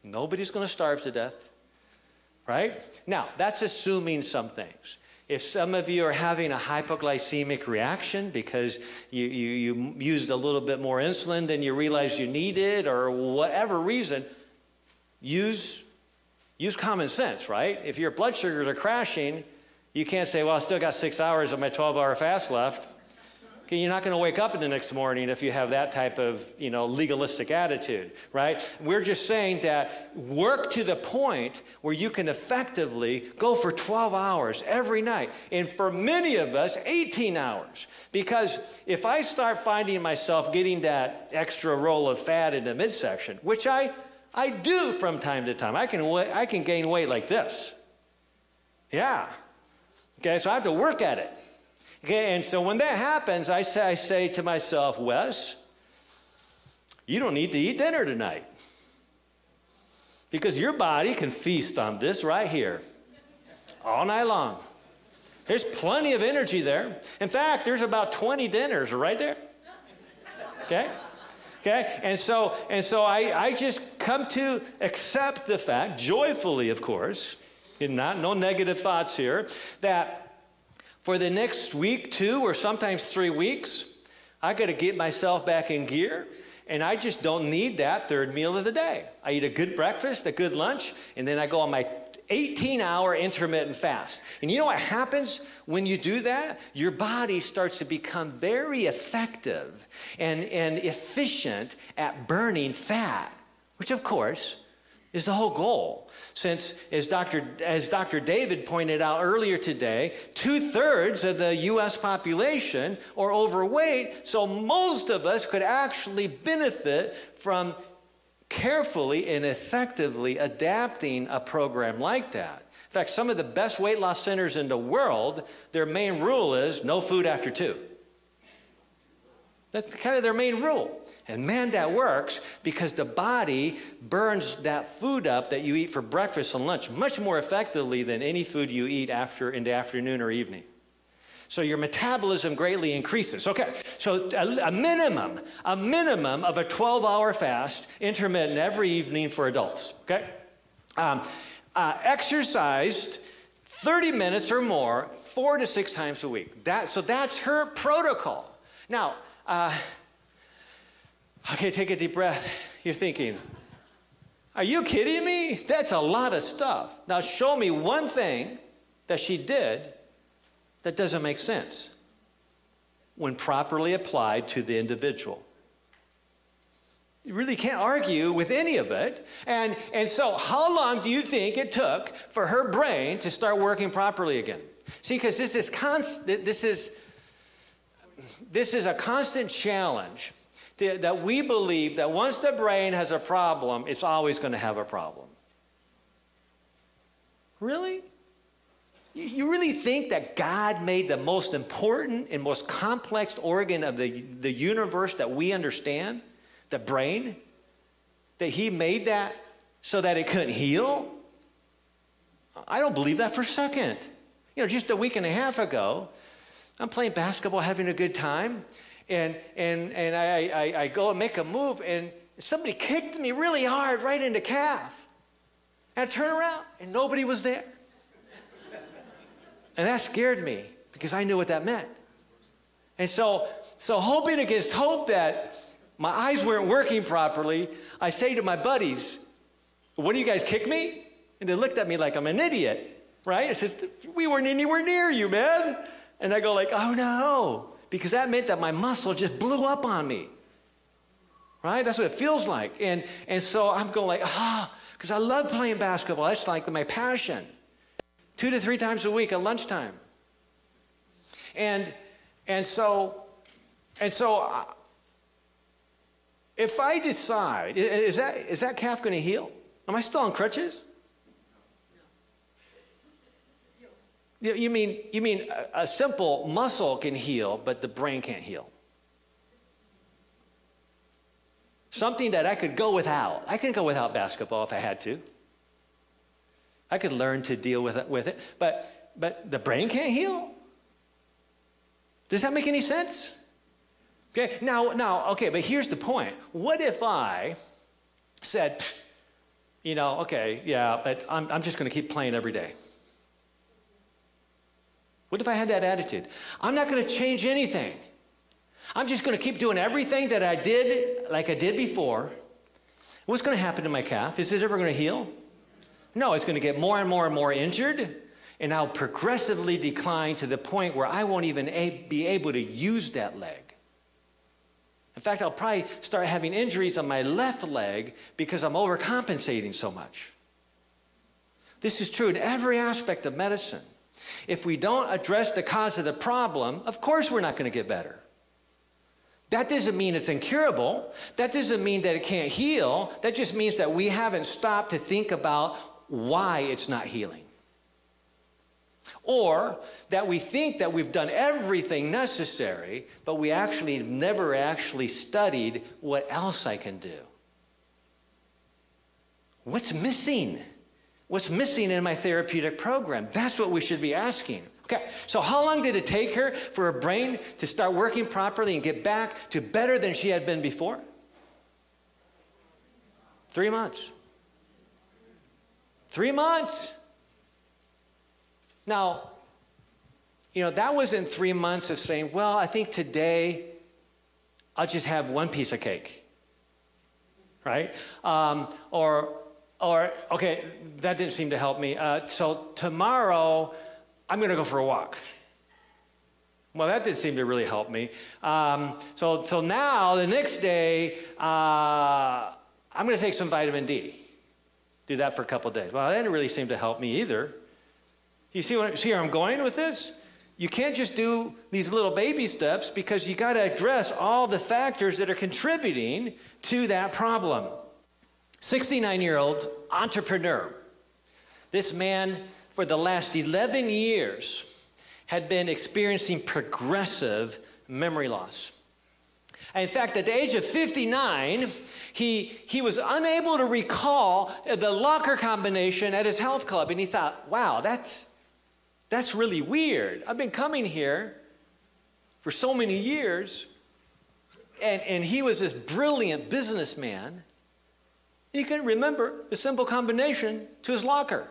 Nobody's going to starve to death, right? Now, that's assuming some things. If some of you are having a hypoglycemic reaction because you used a little bit more insulin than you realized you needed, or whatever reason, use common sense, right? If your blood sugars are crashing, you can't say, well, I still got 6 hours of my 12-hour fast left. Okay, you're not going to wake up in the next morning if you have that type of, legalistic attitude, right? We're just saying that work to the point where you can effectively go for 12 hours every night. And for many of us, 18 hours. Because if I start finding myself getting that extra roll of fat in the midsection, which I do from time to time, I can gain weight like this. Yeah. Okay, so I have to work at it. Okay, and so when that happens, I say to myself, Wes, you don't need to eat dinner tonight, because your body can feast on this right here all night long. There's plenty of energy there. In fact, there's about 20 dinners right there. Okay? Okay? And so I just come to accept the fact, joyfully, of course, no negative thoughts here, that for the next week, 2, or sometimes 3 weeks, I got to get myself back in gear, and I just don't need that third meal of the day. I eat a good breakfast, a good lunch, and then I go on my 18-hour intermittent fast. And you know what happens when you do that? Your body starts to become very effective and efficient at burning fat, which, of course, is the whole goal. Since, as Dr. David pointed out earlier today, 2/3 of the U.S. population are overweight, so most of us could actually benefit from carefully and effectively adapting a program like that. In fact, some of the best weight loss centers in the world, their main rule is no food after 2. That's kind of their main rule. And man, that works, because the body burns that food up that you eat for breakfast and lunch much more effectively than any food you eat in the afternoon or evening. So your metabolism greatly increases. Okay, so a minimum of a 12-hour fast, intermittent every evening for adults. Okay, exercised 30 minutes or more 4 to 6 times a week. So that's her protocol. Now. Okay, take a deep breath. You're thinking, are you kidding me? That's a lot of stuff. Now show me one thing that she did that doesn't make sense when properly applied to the individual. You really can't argue with any of it. And so how long do you think it took for her brain to start working properly again? See, because this is a constant challenge. That we believe that once the brain has a problem, it's always going to have a problem. Really? You really think that God made the most important and most complex organ of the universe that we understand, the brain, that he made that so that it couldn't heal? I don't believe that for a second. Just a week and a half ago, I'm playing basketball, having a good time. And I go and make a move, and somebody kicked me really hard right in the calf. And I turn around, and nobody was there. And that scared me, because I knew what that meant. And so hoping against hope that my eyes weren't working properly, I say to my buddies, what do you guys kick me? And they looked at me like I'm an idiot, right? I said, we weren't anywhere near you, man. And I go like, oh no. Because that meant that my muscle just blew up on me, right? That's what it feels like. And so I'm going like, because I love playing basketball. That's like my passion. 2 to 3 times a week at lunchtime. And so if I decide, is that calf going to heal? Am I still on crutches? You mean a simple muscle can heal, but the brain can't heal? Something that I could go without. I could go without basketball if I had to. I could learn to deal with it. But the brain can't heal? Does that make any sense? Okay, now, okay, but here's the point. What if I said, okay, yeah, but I'm just going to keep playing every day? What if I had that attitude? I'm not going to change anything. I'm just going to keep doing everything that I did like I did before. What's going to happen to my calf? Is it ever going to heal? No, it's going to get more and more and more injured, and I'll progressively decline to the point where I won't even be able to use that leg. In fact, I'll probably start having injuries on my left leg because I'm overcompensating so much. This is true in every aspect of medicine. If we don't address the cause of the problem, of course we're not going to get better. That doesn't mean it's incurable. That doesn't mean that it can't heal. That just means that we haven't stopped to think about why it's not healing. Or that we think that we've done everything necessary, but we actually never actually studied what else I can do. What's missing? What's missing in my therapeutic program? That's what we should be asking. Okay, so how long did it take her for her brain to start working properly and get back to better than she had been before? 3 months. 3 months. Now, that wasn't 3 months of saying, well, I think today I'll just have one piece of cake, right? Or okay, that didn't seem to help me. So tomorrow, I'm going to go for a walk. Well, that didn't seem to really help me. So now, the next day, I'm going to take some vitamin D. Do that for a couple of days. Well, that didn't really seem to help me either. You see where I'm going with this? You can't just do these little baby steps because you got to address all the factors that are contributing to that problem. 69-year-old entrepreneur. This man, for the last 11 years, had been experiencing progressive memory loss. And in fact, at the age of 59, he was unable to recall the locker combination at his health club. And he thought, wow, that's really weird. I've been coming here for so many years. And he was this brilliant businessman. He couldn't remember the simple combination to his locker.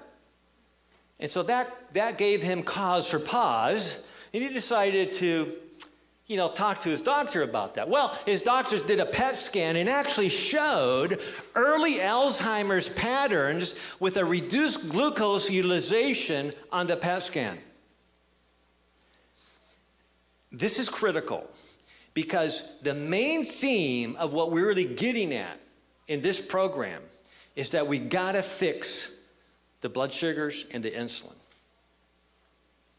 And so that gave him cause for pause. And he decided to, talk to his doctor about that. Well, his doctors did a PET scan and actually showed early Alzheimer's patterns with a reduced glucose utilization on the PET scan. This is critical because the main theme of what we're really getting at in this program is that we gotta fix the blood sugars and the insulin.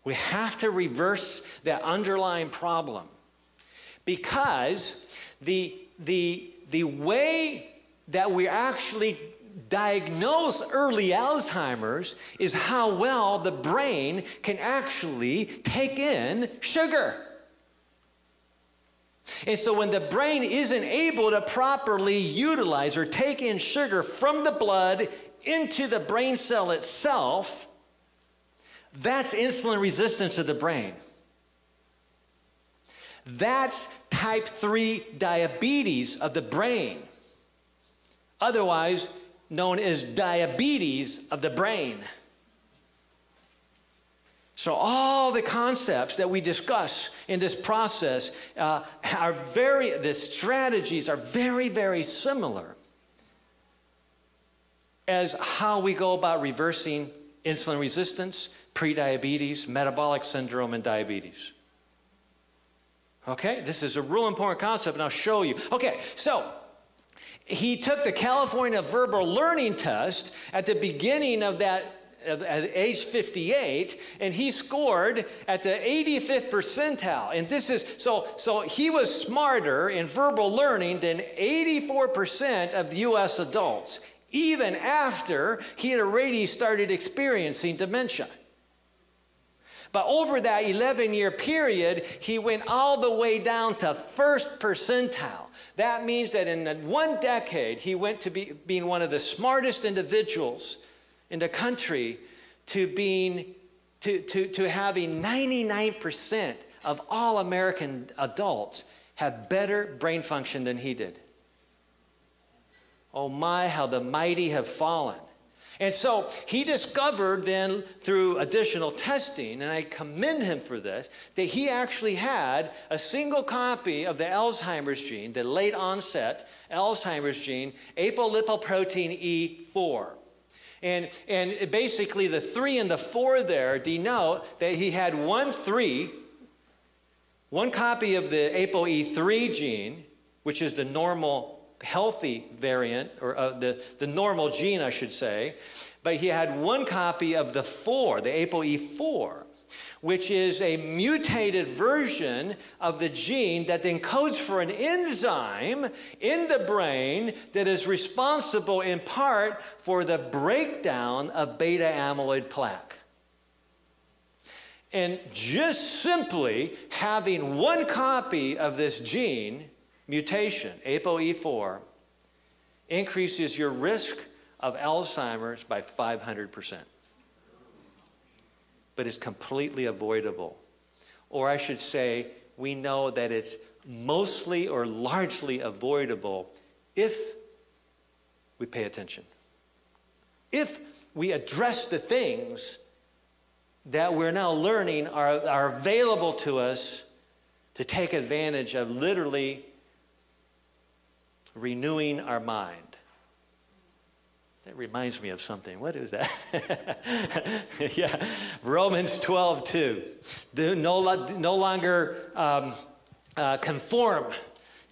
We have to reverse that underlying problem because the way that we actually diagnose early Alzheimer's is how well the brain can actually take in sugar. And so when the brain isn't able to properly utilize or take in sugar from the blood into the brain cell itself, that's insulin resistance of the brain. That's type 3 diabetes of the brain, otherwise known as diabetes of the brain. So all the concepts that we discuss in this process the strategies are very, very similar as how we go about reversing insulin resistance, prediabetes, metabolic syndrome, and diabetes. Okay, this is a real important concept, and I'll show you. Okay, so he took the California Verbal Learning Test at the beginning of that at age 58, and he scored at the 85th percentile. And this is, so he was smarter in verbal learning than 84% of the US adults, even after he had already started experiencing dementia. But over that 11-year period, he went all the way down to first percentile. That means that in 1 decade, he went to being one of the smartest individuals in the country to having 99% of all American adults have better brain function than he did. Oh my, how the mighty have fallen. And so he discovered then through additional testing, and I commend him for this, that he actually had a single copy of the Alzheimer's gene, the late onset Alzheimer's gene, apolipoprotein E4. And basically the 3 and the 4 there denote that he had one copy of the ApoE3 gene, which is the normal healthy variant, or the normal gene, I should say, but he had one copy of the 4, the ApoE4, which is a mutated version of the gene that encodes for an enzyme in the brain that is responsible in part for the breakdown of beta amyloid plaque. And just simply having one copy of this gene mutation, ApoE4, increases your risk of Alzheimer's by 500%. But it's completely avoidable. Or I should say, we know that it's mostly or largely avoidable if we pay attention. If we address the things that we're now learning are available to us to take advantage of literally renewing our mind. That reminds me of something. What is that? Yeah, Romans 12:2. Do no longer conform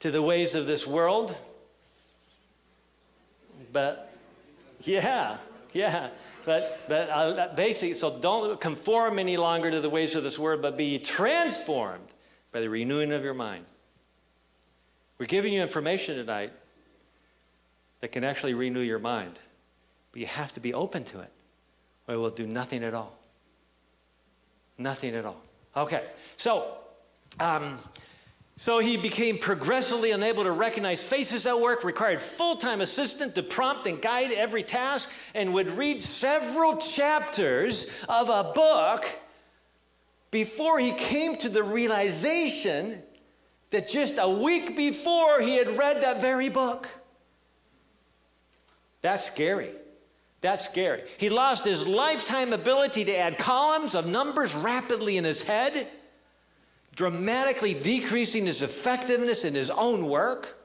to the ways of this world, but but basically, so don't conform any longer to the ways of this world, but be transformed by the renewing of your mind. We're giving you information tonight that can actually renew your mind. But you have to be open to it, or it will do nothing at all. Nothing at all. Okay, so he became progressively unable to recognize faces at work, required full-time assistant to prompt and guide every task, and would read several chapters of a book before he came to the realization that just a week before he had read that very book. That's scary. That's scary. He lost his lifetime ability to add columns of numbers rapidly in his head, dramatically decreasing his effectiveness in his own work.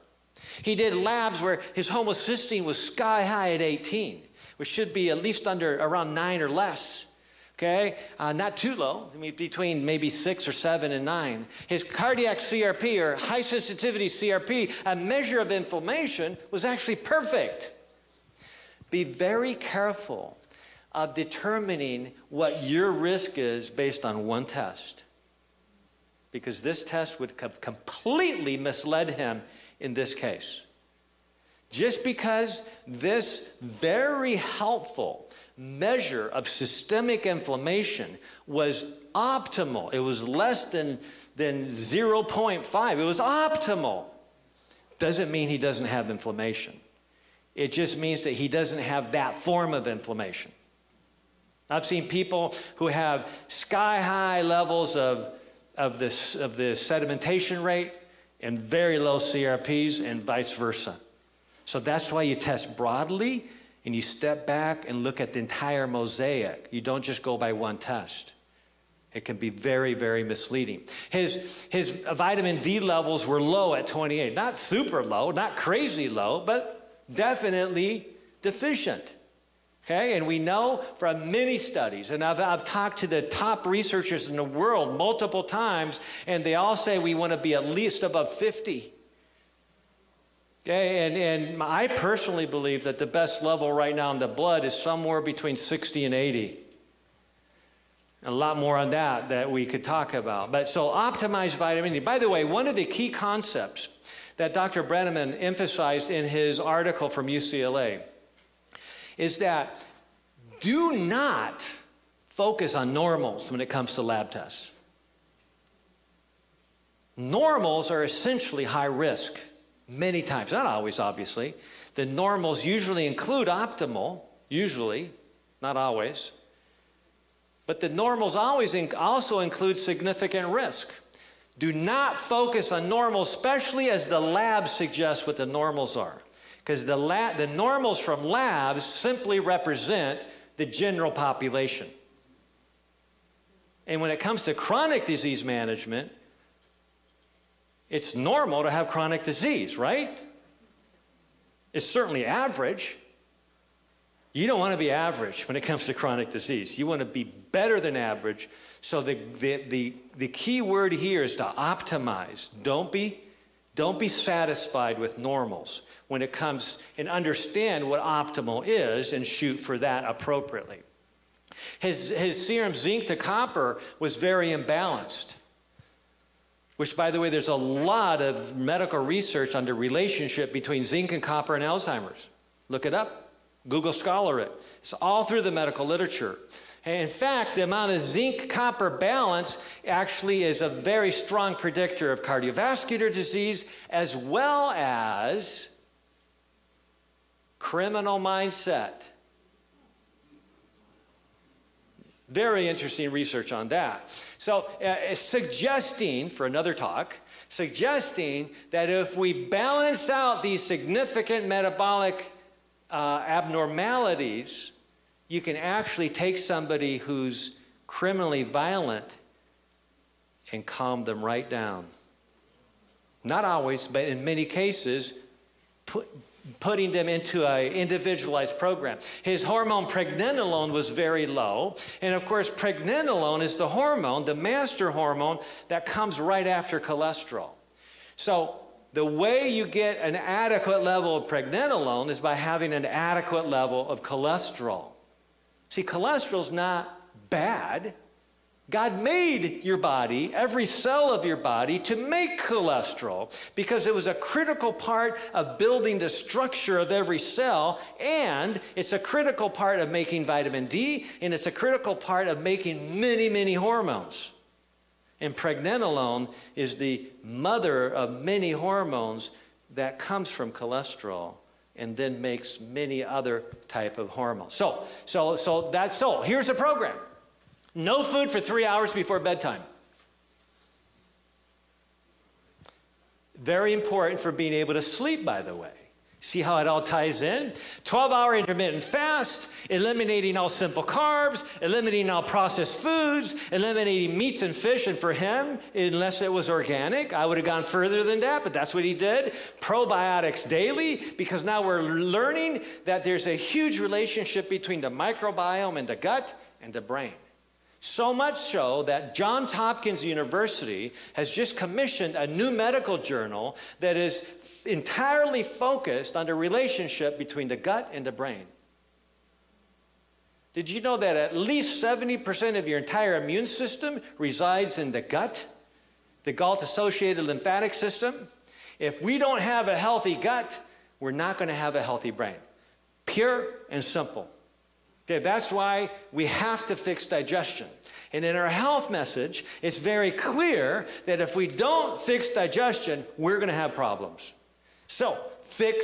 He did labs where his homocysteine was sky high at 18, which should be at least around 9 or less. Okay, not too low, I mean, between maybe 6 or 7 and 9. His cardiac CRP, or high sensitivity CRP, a measure of inflammation, was actually perfect. Be very careful of determining what your risk is based on one test, because this test would have completely misled him in this case. Just because this very helpful measure of systemic inflammation was optimal, it was less than 0.5, it was optimal, doesn't mean he doesn't have inflammation. It just means that he doesn't have that form of inflammation. I've seen people who have sky-high levels of the sedimentation rate and very low CRPs, and vice versa. So that's why you test broadly and you step back and look at the entire mosaic. You don't just go by one test. It can be very, very misleading. His vitamin D levels were low at 28. Not super low, not crazy low, but definitely deficient. Okay, and we know from many studies, and I've talked to the top researchers in the world multiple times, and they all say we want to be at least above 50. Okay, and I personally believe that the best level right now in the blood is somewhere between 60 and 80. A lot more on that we could talk about. But so optimize vitamin D. By the way, one of the key concepts that Dr. Brenneman emphasized in his article from UCLA is that do not focus on normals when it comes to lab tests. Normals are essentially high risk many times, not always obviously. The normals usually include optimal, usually, not always. But the normals always also include significant risk. Do not focus on normals, especially as the lab suggests what the normals are. because the normals from labs simply represent the general population. And when it comes to chronic disease management, it's normal to have chronic disease, right? It's certainly average. You don't want to be average when it comes to chronic disease. You want to be better than average. So the key word here is to optimize. Don't be satisfied with normals when it comes, and understand what optimal is and shoot for that appropriately. His serum zinc to copper was very imbalanced, which, by the way, there's a lot of medical research on the relationship between zinc and copper and Alzheimer's. Look it up. Google Scholar it. It's all through the medical literature. And in fact, the amount of zinc-copper balance actually is a very strong predictor of cardiovascular disease as well as criminal mindset. Very interesting research on that. So suggesting, for another talk, suggesting that if we balance out these significant metabolic abnormalities, you can actually take somebody who's criminally violent and calm them right down. Not always, but in many cases, putting them into an individualized program. His hormone pregnenolone was very low. And of course, pregnenolone is the hormone, the master hormone, that comes right after cholesterol. So the way you get an adequate level of pregnenolone is by having an adequate level of cholesterol. See, cholesterol's not bad. God made your body, every cell of your body, to make cholesterol because it was a critical part of building the structure of every cell, and it's a critical part of making vitamin D, and it's a critical part of making many, many hormones. And pregnenolone is the mother of many hormones that comes from cholesterol and then makes many other type of hormones. So here's the program. No food for 3 hours before bedtime. Very important for being able to sleep, by the way. See how it all ties in? 12-hour intermittent fast, eliminating all simple carbs, eliminating all processed foods, eliminating meats and fish. And for him, unless it was organic, I would have gone further than that, but that's what he did. Probiotics daily, because now we're learning that there's a huge relationship between the microbiome and the gut and the brain. So much so that Johns Hopkins University has just commissioned a new medical journal that is entirely focused on the relationship between the gut and the brain. Did you know that at least 70% of your entire immune system resides in the gut, the gut-associated lymphatic system? If we don't have a healthy gut, we're not going to have a healthy brain. Pure and simple. Okay, that's why we have to fix digestion. And in our health message, it's very clear that if we don't fix digestion, we're going to have problems. So,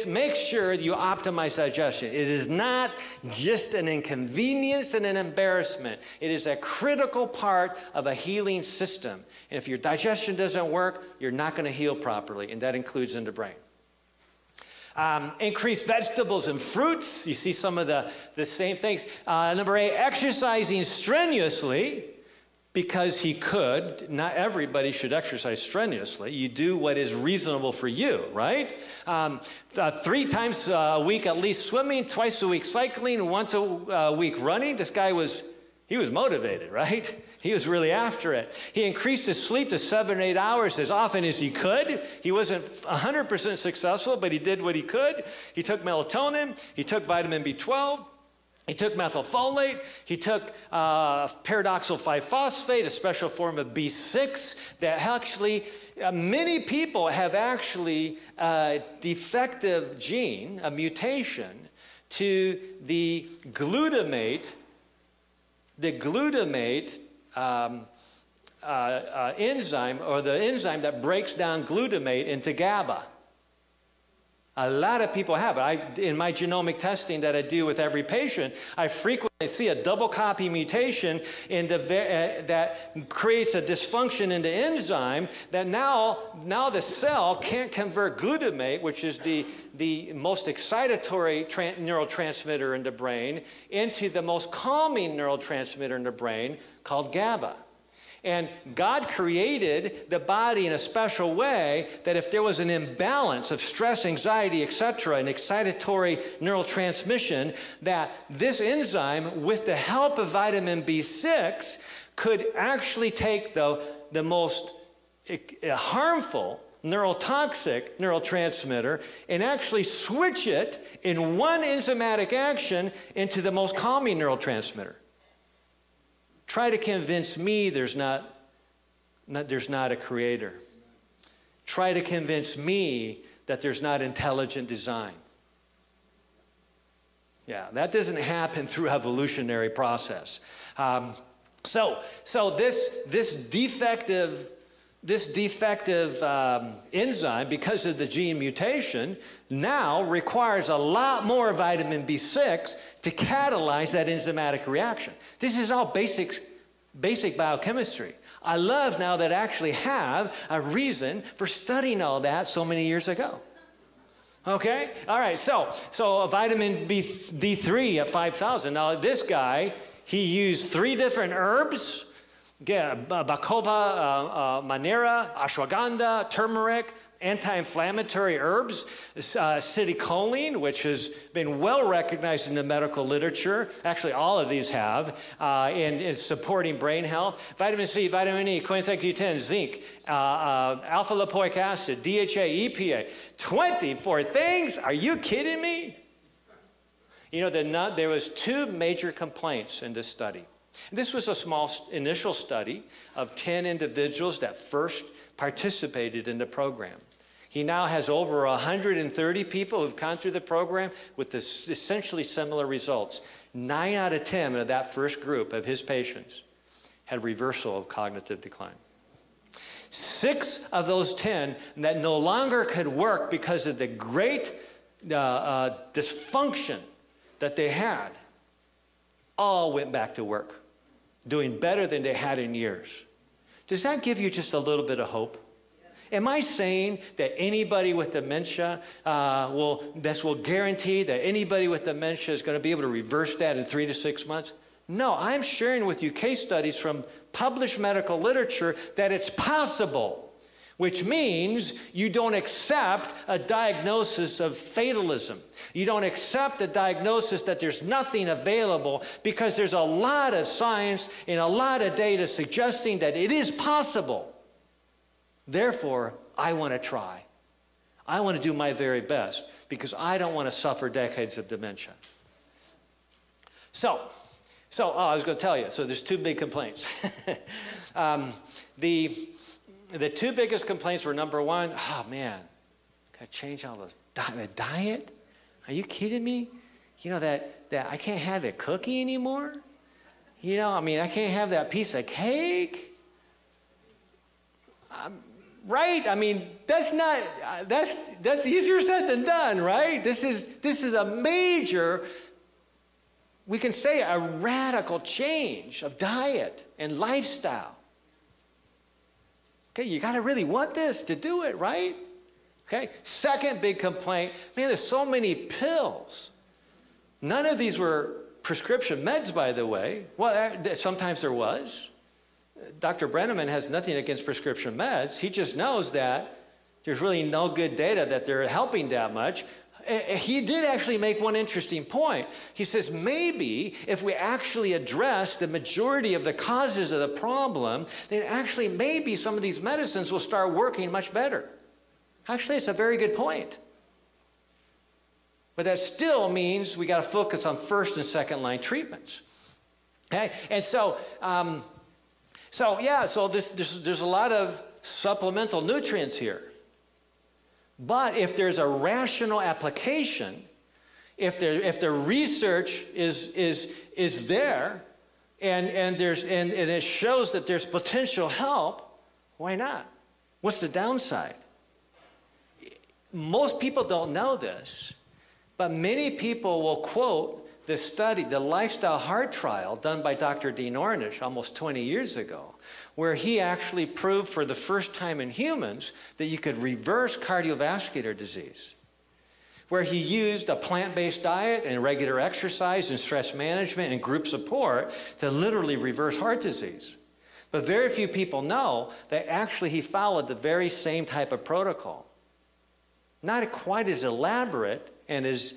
make sure you optimize digestion. It is not just an inconvenience and an embarrassment. It is a critical part of a healing system. And if your digestion doesn't work, you're not going to heal properly, and that includes in the brain. Increase vegetables and fruits. You see some of the same things. Number 8, exercising strenuously. Because he could. Not everybody should exercise strenuously. You do what is reasonable for you, right? 3 times a week at least swimming, twice a week cycling, once a week running. This guy was motivated, right? He was really after it. He increased his sleep to 7 or 8 hours as often as he could. He wasn't 100% successful, but he did what he could. He took melatonin. He took vitamin B12. He took methylfolate, he took paradoxal 5-phosphate, a special form of B6 that actually, many people have actually a defective gene, a mutation, to the glutamate enzyme, or the enzyme that breaks down glutamate into GABA. A lot of people have it. In my genomic testing that I do with every patient, I frequently see a double copy mutation in that creates a dysfunction in the enzyme that now the cell can't convert glutamate, which is the most excitatory neurotransmitter in the brain, into the most calming neurotransmitter in the brain called GABA. And God created the body in a special way that if there was an imbalance of stress, anxiety, etc., an excitatory neurotransmission, that this enzyme, with the help of vitamin B6, could actually take the most harmful neurotoxic neurotransmitter and actually switch it in one enzymatic action into the most calming neurotransmitter. Try to convince me there's not a creator. Try to convince me that there's not intelligent design. Yeah, that doesn't happen through evolutionary process. So this defective enzyme, because of the gene mutation, now requires a lot more vitamin B6 to catalyze that enzymatic reaction. This is all basic biochemistry. I love now that I actually have a reason for studying all that so many years ago. Okay? All right, so vitamin D3 at 5,000. Now this guy, he used 3 different herbs, bacopa, manera, ashwagandha, turmeric, anti-inflammatory herbs, citicoline, which has been well recognized in the medical literature. Actually, all of these have, in supporting brain health. Vitamin C, vitamin E, coenzyme Q10, zinc, alpha-lipoic acid, DHA, EPA. 24 things? Are you kidding me? You know, there was 2 major complaints in this study. This was a small initial study of 10 individuals that first participated in the program. He now has over 130 people who've gone through the program with this essentially similar results. 9 out of 10 of that first group of his patients had reversal of cognitive decline. 6 of those 10 that no longer could work because of the great dysfunction that they had, all went back to work, doing better than they had in years. Does that give you just a little bit of hope? Am I saying that anybody with dementia will guarantee that anybody with dementia is going to be able to reverse that in 3 to 6 months? No, I'm sharing with you case studies from published medical literature that it's possible, which means you don't accept a diagnosis of fatalism. You don't accept a diagnosis that there's nothing available, because there's a lot of science and a lot of data suggesting that it is possible. Therefore, I want to try. I want to do my very best because I don't want to suffer decades of dementia. So I was going to tell you, so there's 2 big complaints. The 2 biggest complaints were, number 1, oh man, gotta change all those, the diet? Are you kidding me? You know, that I can't have a cookie anymore? You know, I mean, I can't have that piece of cake? Right? I mean, that's easier said than done, right? This is a major, we can say a radical change of diet and lifestyle. Okay, you got to really want this to do it, right? Okay, second big complaint, man, there's so many pills. None of these were prescription meds, by the way. Well, sometimes there was. Dr. Brenneman has nothing against prescription meds. He just knows that there's really no good data that they're helping that much. He did actually make one interesting point. He says, maybe if we actually address the majority of the causes of the problem, then actually maybe some of these medicines will start working much better. Actually, it's a very good point. But that still means we got to focus on first and second line treatments. Okay? And there's a lot of supplemental nutrients here. But if there's a rational application, if the research is there, and it shows that there's potential help, why not? What's the downside? most people don't know this, but many people will quote the study, the lifestyle heart trial done by Dr. Dean Ornish almost 20 years ago, where he actually proved for the first time in humans that you could reverse cardiovascular disease, where he used a plant-based diet and regular exercise and stress management and group support to literally reverse heart disease. But very few people know that actually he followed the very same type of protocol. Not quite as elaborate and there's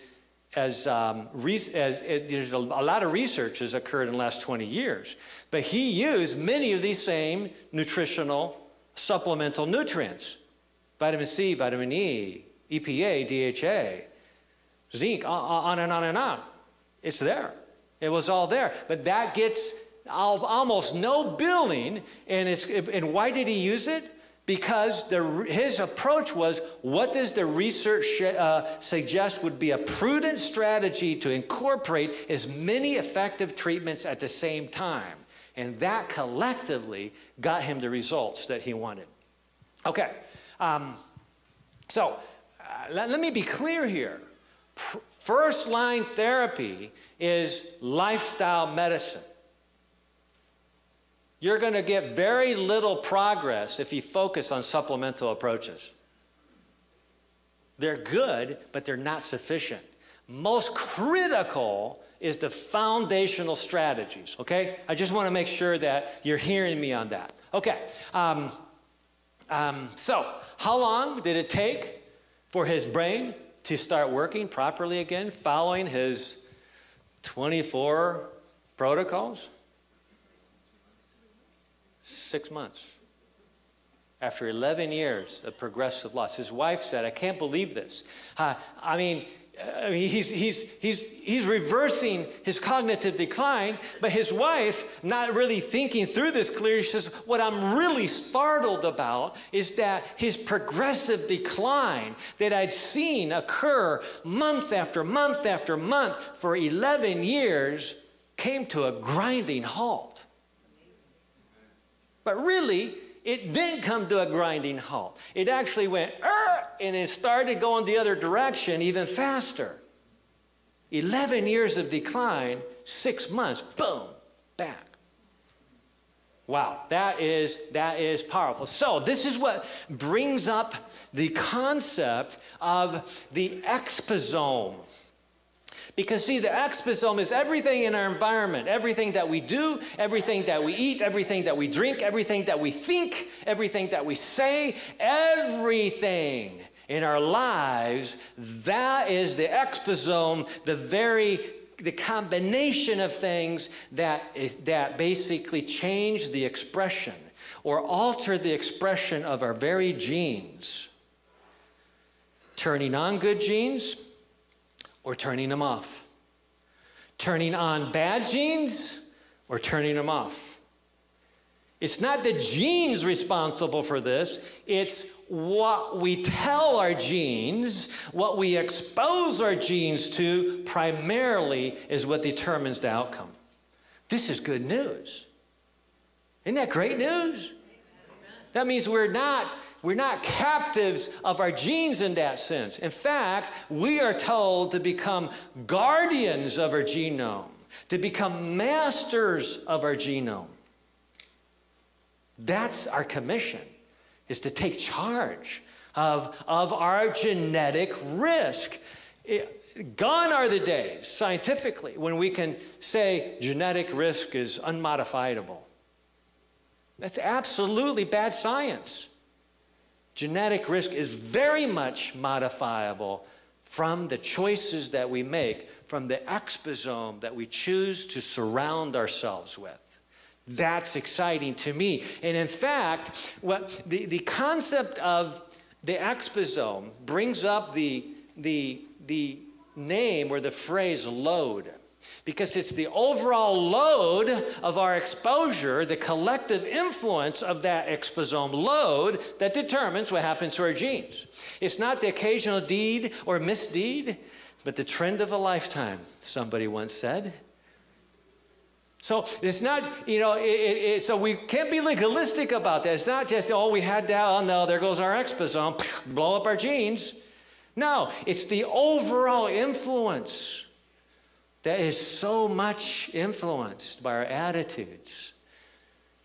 a lot of research has occurred in the last 20 years. But he used many of these same nutritional supplemental nutrients. Vitamin C, vitamin E, EPA, DHA, zinc, on and on and on. It's there. It was all there. But that gets almost no billing. And why did he use it? Because his approach was, what does the research suggest would be a prudent strategy to incorporate as many effective treatments at the same time? And that collectively got him the results that he wanted. Okay, let me be clear here. First-line therapy is lifestyle medicine. You're going to get very little progress if you focus on supplemental approaches. They're good, but they're not sufficient. Most critical is the foundational strategies, okay? I just want to make sure that you're hearing me on that. Okay, so how long did it take for his brain to start working properly again following his 24 protocols? 6 months. After 11 years of progressive loss. His wife said, I can't believe this. He's reversing his cognitive decline, but his wife, not really thinking through this clearly, says, what I'm really startled about is that his progressive decline that I'd seen occur month after month after month for 11 years came to a grinding halt. But really, it didn't come to a grinding halt. It actually went, and it started going the other direction even faster. 11 years of decline, 6 months, boom, back. Wow, that is powerful. So this is what brings up the concept of the exposome. Because see, the exposome is everything in our environment, everything that we do, everything that we eat, everything that we drink, everything that we think, everything that we say, everything in our lives, that is the exposome, the combination of things that basically change the expression or alter the expression of our very genes. Turning on good genes, or turning them off. Turning on bad genes or turning them off. It's not the genes responsible for this. It's what we tell our genes, what we expose our genes to primarily is what determines the outcome. This is good news. Isn't that great news? That means we're not captives of our genes in that sense. In fact, we are told to become guardians of our genome, to become masters of our genome. That's our commission, is to take charge of our genetic risk. Gone are the days, scientifically, when we can say genetic risk is unmodifiable. That's absolutely bad science. Genetic risk is very much modifiable from the choices that we make, from the exposome that we choose to surround ourselves with. That's exciting to me. And in fact, the concept of the exposome brings up the name or the phrase load. Because it's the overall load of our exposure, the collective influence of that exposome load that determines what happens to our genes. It's not the occasional deed or misdeed, but the trend of a lifetime, somebody once said. So it's not, so we can't be legalistic about that. It's not just, oh, we had that, oh no, there goes our exposome, blow up our genes. No, it's the overall influence that is so much influenced by our attitudes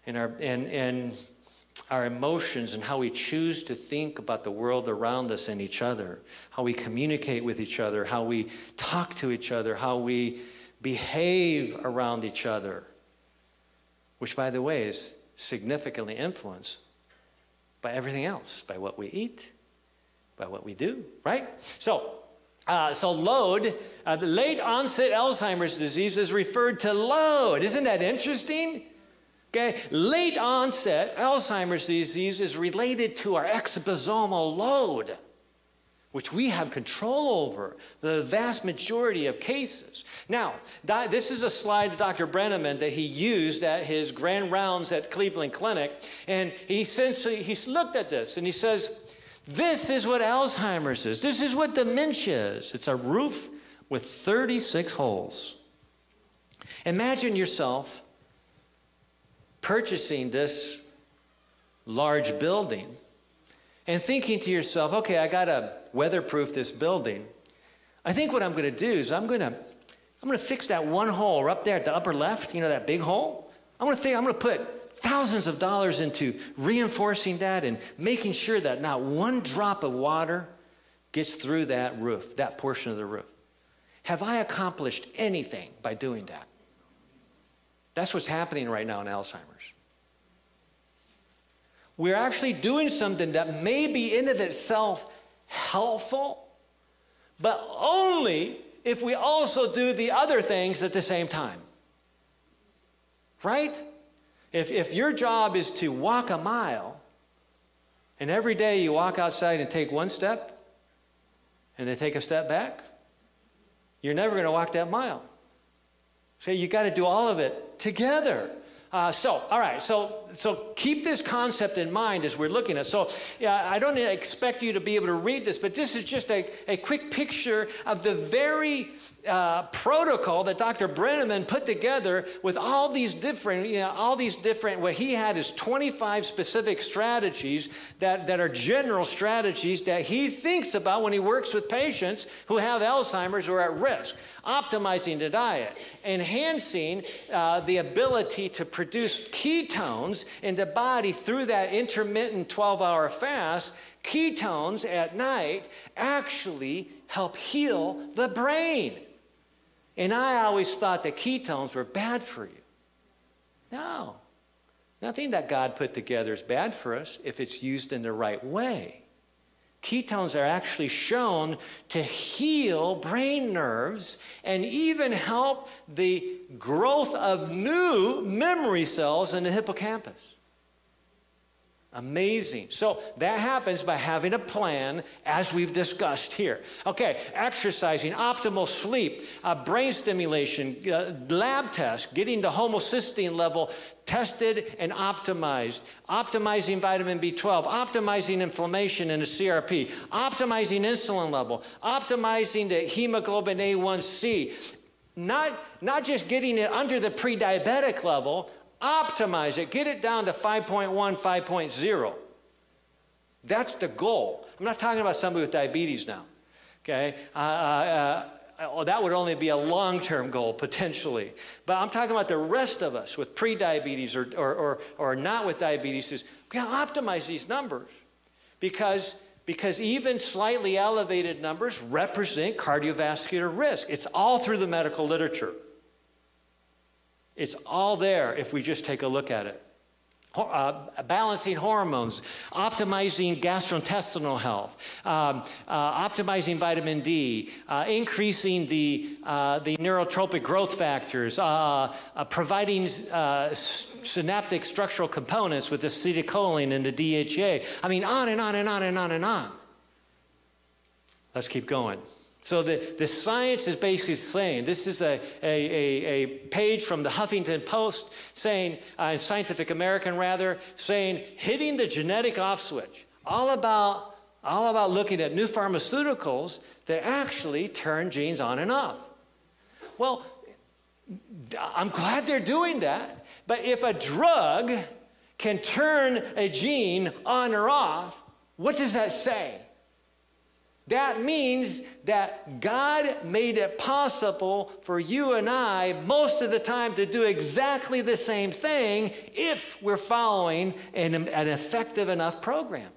and our emotions and how we choose to think about the world around us and each other, how we communicate with each other, how we talk to each other, how we behave around each other, which, by the way, is significantly influenced by everything else, by what we eat, by what we do, right? So LOAD, late onset Alzheimer's disease, is referred to LOAD. Isn't that interesting? Okay, late onset Alzheimer's disease is related to our exosomal load, which we have control over the vast majority of cases. Now, this is a slide of Dr. Brenneman that he used at his grand rounds at Cleveland Clinic, and he's looked at this and he says, this is what Alzheimer's is. This is what dementia is. It's a roof with 36 holes. Imagine yourself purchasing this large building and thinking to yourself, okay, I got to weatherproof this building. I think what I'm going to do is I'm going to fix that one hole up there at the upper left, you know, that big hole. I'm going to put thousands of dollars into reinforcing that and making sure that not one drop of water gets through that roof, that portion of the roof. Have I accomplished anything by doing that? That's what's happening right now in Alzheimer's. We're actually doing something that may be in of itself helpful, but only if we also do the other things at the same time. Right? If your job is to walk a mile, and every day you walk outside and take one step, and then take a step back, you're never going to walk that mile. So you got to do all of it together. All right, so keep this concept in mind as we're looking at it. So I don't expect you to be able to read this, but this is just a quick picture of the very protocol that Dr. Brenneman put together with all these different, what he had is 25 specific strategies that are general strategies that he thinks about when he works with patients who have Alzheimer's or are at risk. Optimizing the diet, enhancing the ability to produce ketones in the body through that intermittent 12-hour fast. Ketones at night actually help heal the brain. And I always thought that ketones were bad for you. No. Nothing that God put together is bad for us if it's used in the right way. Ketones are actually shown to heal brain nerves and even help the growth of new memory cells in the hippocampus. Amazing. So that happens by having a plan, as we've discussed here. Okay, exercising, optimal sleep, brain stimulation, lab tests, getting the homocysteine level tested and optimized, optimizing vitamin B12, optimizing inflammation in the CRP, optimizing insulin level, optimizing the hemoglobin A1C, not just getting it under the pre-diabetic level, optimize it, get it down to 5.1, 5.0. That's the goal. I'm not talking about somebody with diabetes now, okay? That would only be a long-term goal, potentially. But I'm talking about the rest of us with pre-diabetes or not with diabetes. Is we gotta optimize these numbers because even slightly elevated numbers represent cardiovascular risk. It's all through the medical literature. It's all there if we just take a look at it. Balancing hormones, optimizing gastrointestinal health, optimizing vitamin D, increasing the neurotropic growth factors, providing synaptic structural components with acetylcholine and the DHA. I mean, on and on and on and on and on. Let's keep going. So the science is basically saying, this is a page from the Huffington Post saying, Scientific American rather, saying hitting the genetic off switch. All about looking at new pharmaceuticals that actually turn genes on and off. Well, I'm glad they're doing that, but if a drug can turn a gene on or off, what does that say? That means that God made it possible for you and I most of the time to do exactly the same thing if we're following an effective enough program.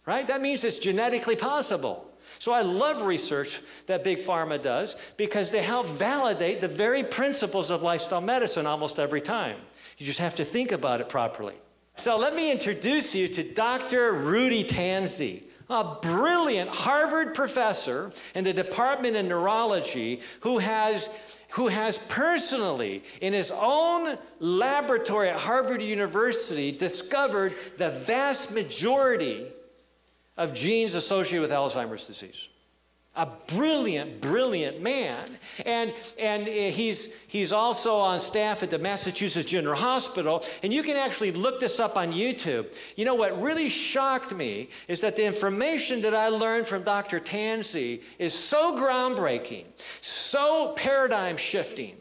Right? That means it's genetically possible. So I love research that Big Pharma does because they help validate the very principles of lifestyle medicine almost every time. You just have to think about it properly. So let me introduce you to Dr. Rudy Tanzi, a brilliant Harvard professor in the Department of Neurology who has personally, in his own laboratory at Harvard University, discovered the vast majority of genes associated with Alzheimer's disease. A brilliant, brilliant man. And he's also on staff at the Massachusetts General Hospital. And you can actually look this up on YouTube. You know, what really shocked me is that the information that I learned from Dr. Tanzi is so groundbreaking, so paradigm shifting,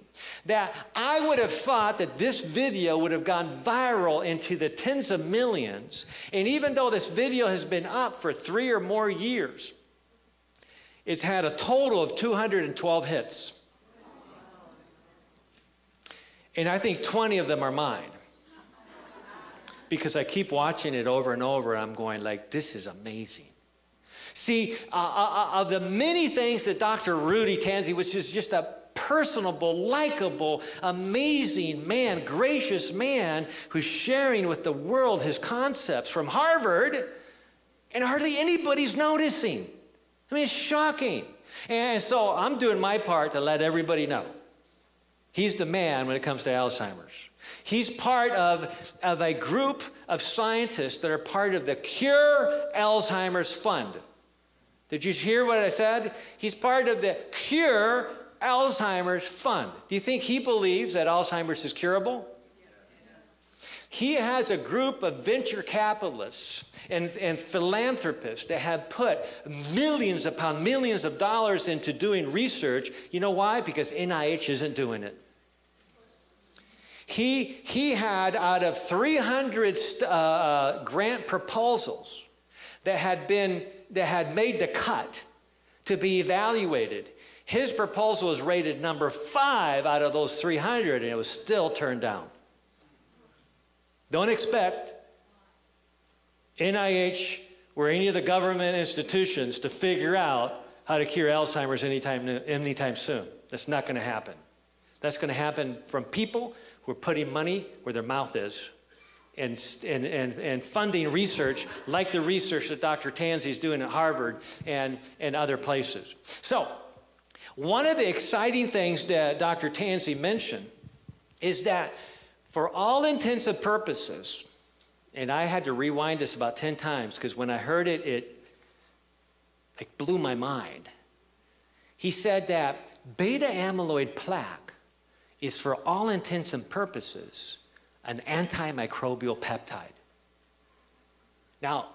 that I would have thought that this video would have gone viral into the tens of millions. And even though this video has been up for 3 or more years, it's had a total of 212 hits. And I think 20 of them are mine. Because I keep watching it over and over, and I'm going like, this is amazing. See, of the many things that Dr. Rudy Tanzi, which is just a personable, likable, amazing man, gracious man who's sharing with the world his concepts from Harvard, and hardly anybody's noticing. I mean, it's shocking. And so I'm doing my part to let everybody know. He's the man when it comes to Alzheimer's. He's part of a group of scientists that are part of the Cure Alzheimer's Fund. Did you hear what I said? He's part of the Cure Alzheimer's Fund. Do you think he believes that Alzheimer's is curable? He has a group of venture capitalists and philanthropists that have put millions upon millions of dollars into doing research. You know why? Because NIH isn't doing it. He had, out of 300 grant proposals that had made the cut to be evaluated, his proposal was rated number 5 out of those 300, and it was still turned down. Don't expect NIH or any of the government institutions to figure out how to cure Alzheimer's anytime soon. That's not going to happen. That's going to happen from people who are putting money where their mouth is and funding research like the research that Dr. Tanzi is doing at Harvard and other places. So, one of the exciting things that Dr. Tanzi mentioned is that for all intents and purposes, and I had to rewind this about 10 times because when I heard it, it blew my mind. He said that beta amyloid plaque is for all intents and purposes an antimicrobial peptide. Now,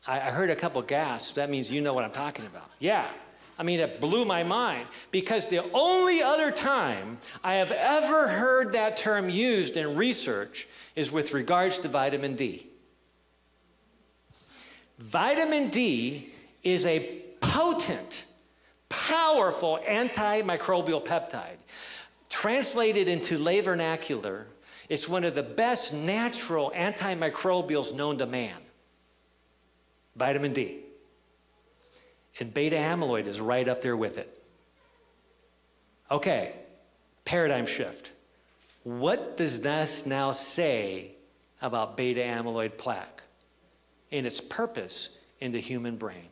I heard a couple gasps. That means you know what I'm talking about. Yeah. I mean, it blew my mind because the only other time I have ever heard that term used in research is with regards to vitamin D. Vitamin D is a potent, powerful antimicrobial peptide. Translated into lay vernacular, it's one of the best natural antimicrobials known to man. Vitamin D. And beta amyloid is right up there with it. Okay, paradigm shift. What does this now say about beta amyloid plaque and its purpose in the human brain?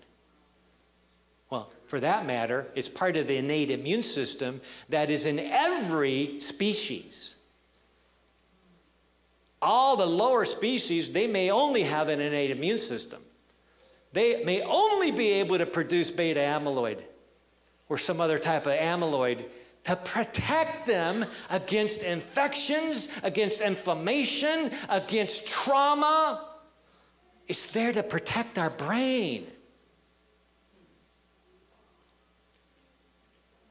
Well, for that matter, it's part of the innate immune system that is in every species. All the lower species, they may only have an innate immune system. They may only be able to produce beta amyloid or some other type of amyloid to protect them against infections, against inflammation, against trauma. It's there to protect our brain.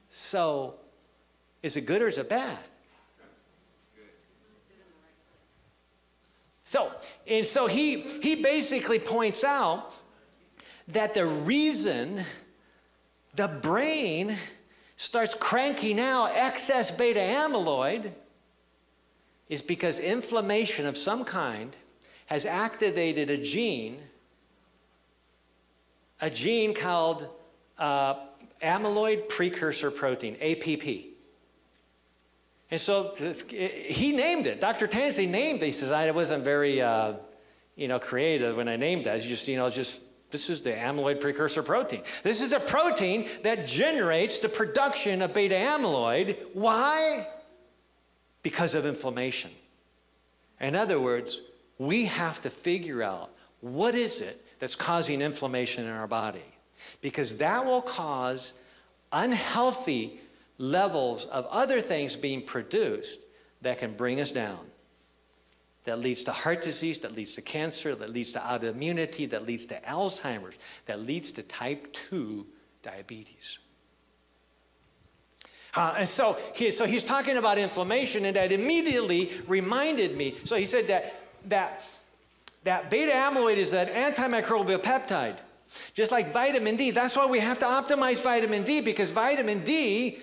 So, is it good or is it bad? So he basically points out that the reason the brain starts cranking out excess beta amyloid is because inflammation of some kind has activated a gene called amyloid precursor protein, APP. And so he named it. Dr. Tansey named it. He says, I wasn't very, creative when I named it. This is the amyloid precursor protein. This is the protein that generates the production of beta amyloid. Why? Because of inflammation. In other words, we have to figure out what is it that's causing inflammation in our body. Because that will cause unhealthy levels of other things being produced that can bring us down. That leads to heart disease, that leads to cancer, that leads to autoimmunity, that leads to Alzheimer's, that leads to type 2 diabetes. And so he's talking about inflammation, and that immediately reminded me. So he said that beta amyloid is an antimicrobial peptide, just like vitamin D. That's why we have to optimize vitamin D, because vitamin D,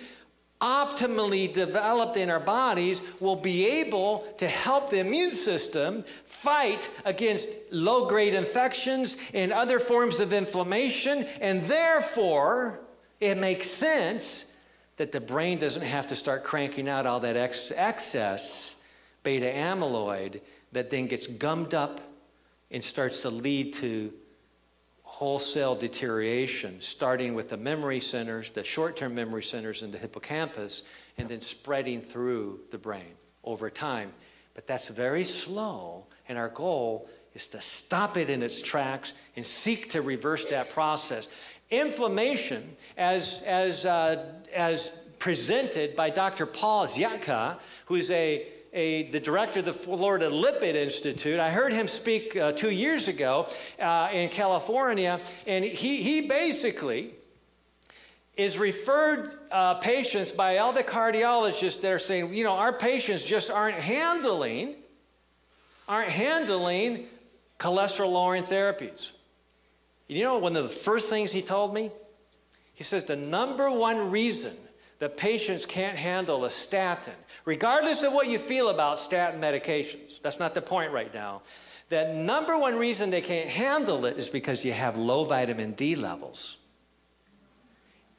optimally developed in our bodies, will be able to help the immune system fight against low-grade infections and other forms of inflammation, and therefore it makes sense that the brain doesn't have to start cranking out all that excess beta amyloid that then gets gummed up and starts to lead to wholesale deterioration, starting with the memory centers, the short-term memory centers in the hippocampus, and then spreading through the brain over time. But that's very slow, and our goal is to stop it in its tracks and seek to reverse that process. Inflammation, as presented by Dr. Paul Ziatka, who's the director of the Florida Lipid Institute. I heard him speak 2 years ago in California, and he basically is referred patients by all the cardiologists that are saying, our patients just aren't handling cholesterol-lowering therapies. One of the first things he told me? He says the number one reason the patients can't handle a statin, regardless of what you feel about statin medications. That's not the point right now. The number one reason they can't handle it is because you have low vitamin D levels.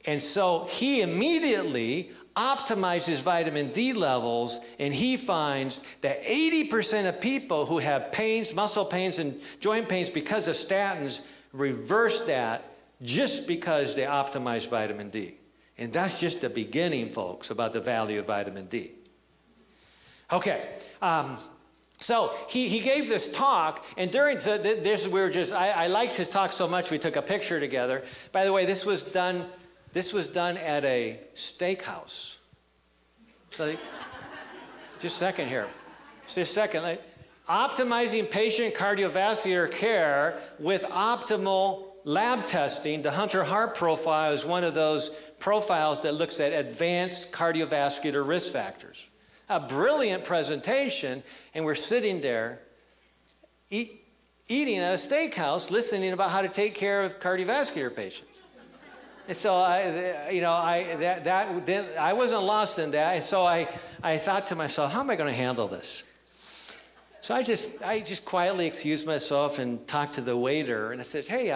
And so he immediately optimizes vitamin D levels, and he finds that 80% of people who have pains, muscle pains and joint pains because of statins, reverse that just because they optimize vitamin D. And that's just the beginning, folks, about the value of vitamin D. Okay, so he gave this talk, and during this I liked his talk so much we took a picture together. By the way, this was done at a steakhouse. So just a second here. Just a second. Optimizing patient cardiovascular care with optimal lab testing. The Hunter Heart Profile is one of those profiles that looks at advanced cardiovascular risk factors. A brilliant presentation, and we're sitting there eating at a steakhouse, listening about how to take care of cardiovascular patients. And so I wasn't lost in that, and so I thought to myself, how am I going to handle this? So I just quietly excused myself and talked to the waiter, and I said, hey,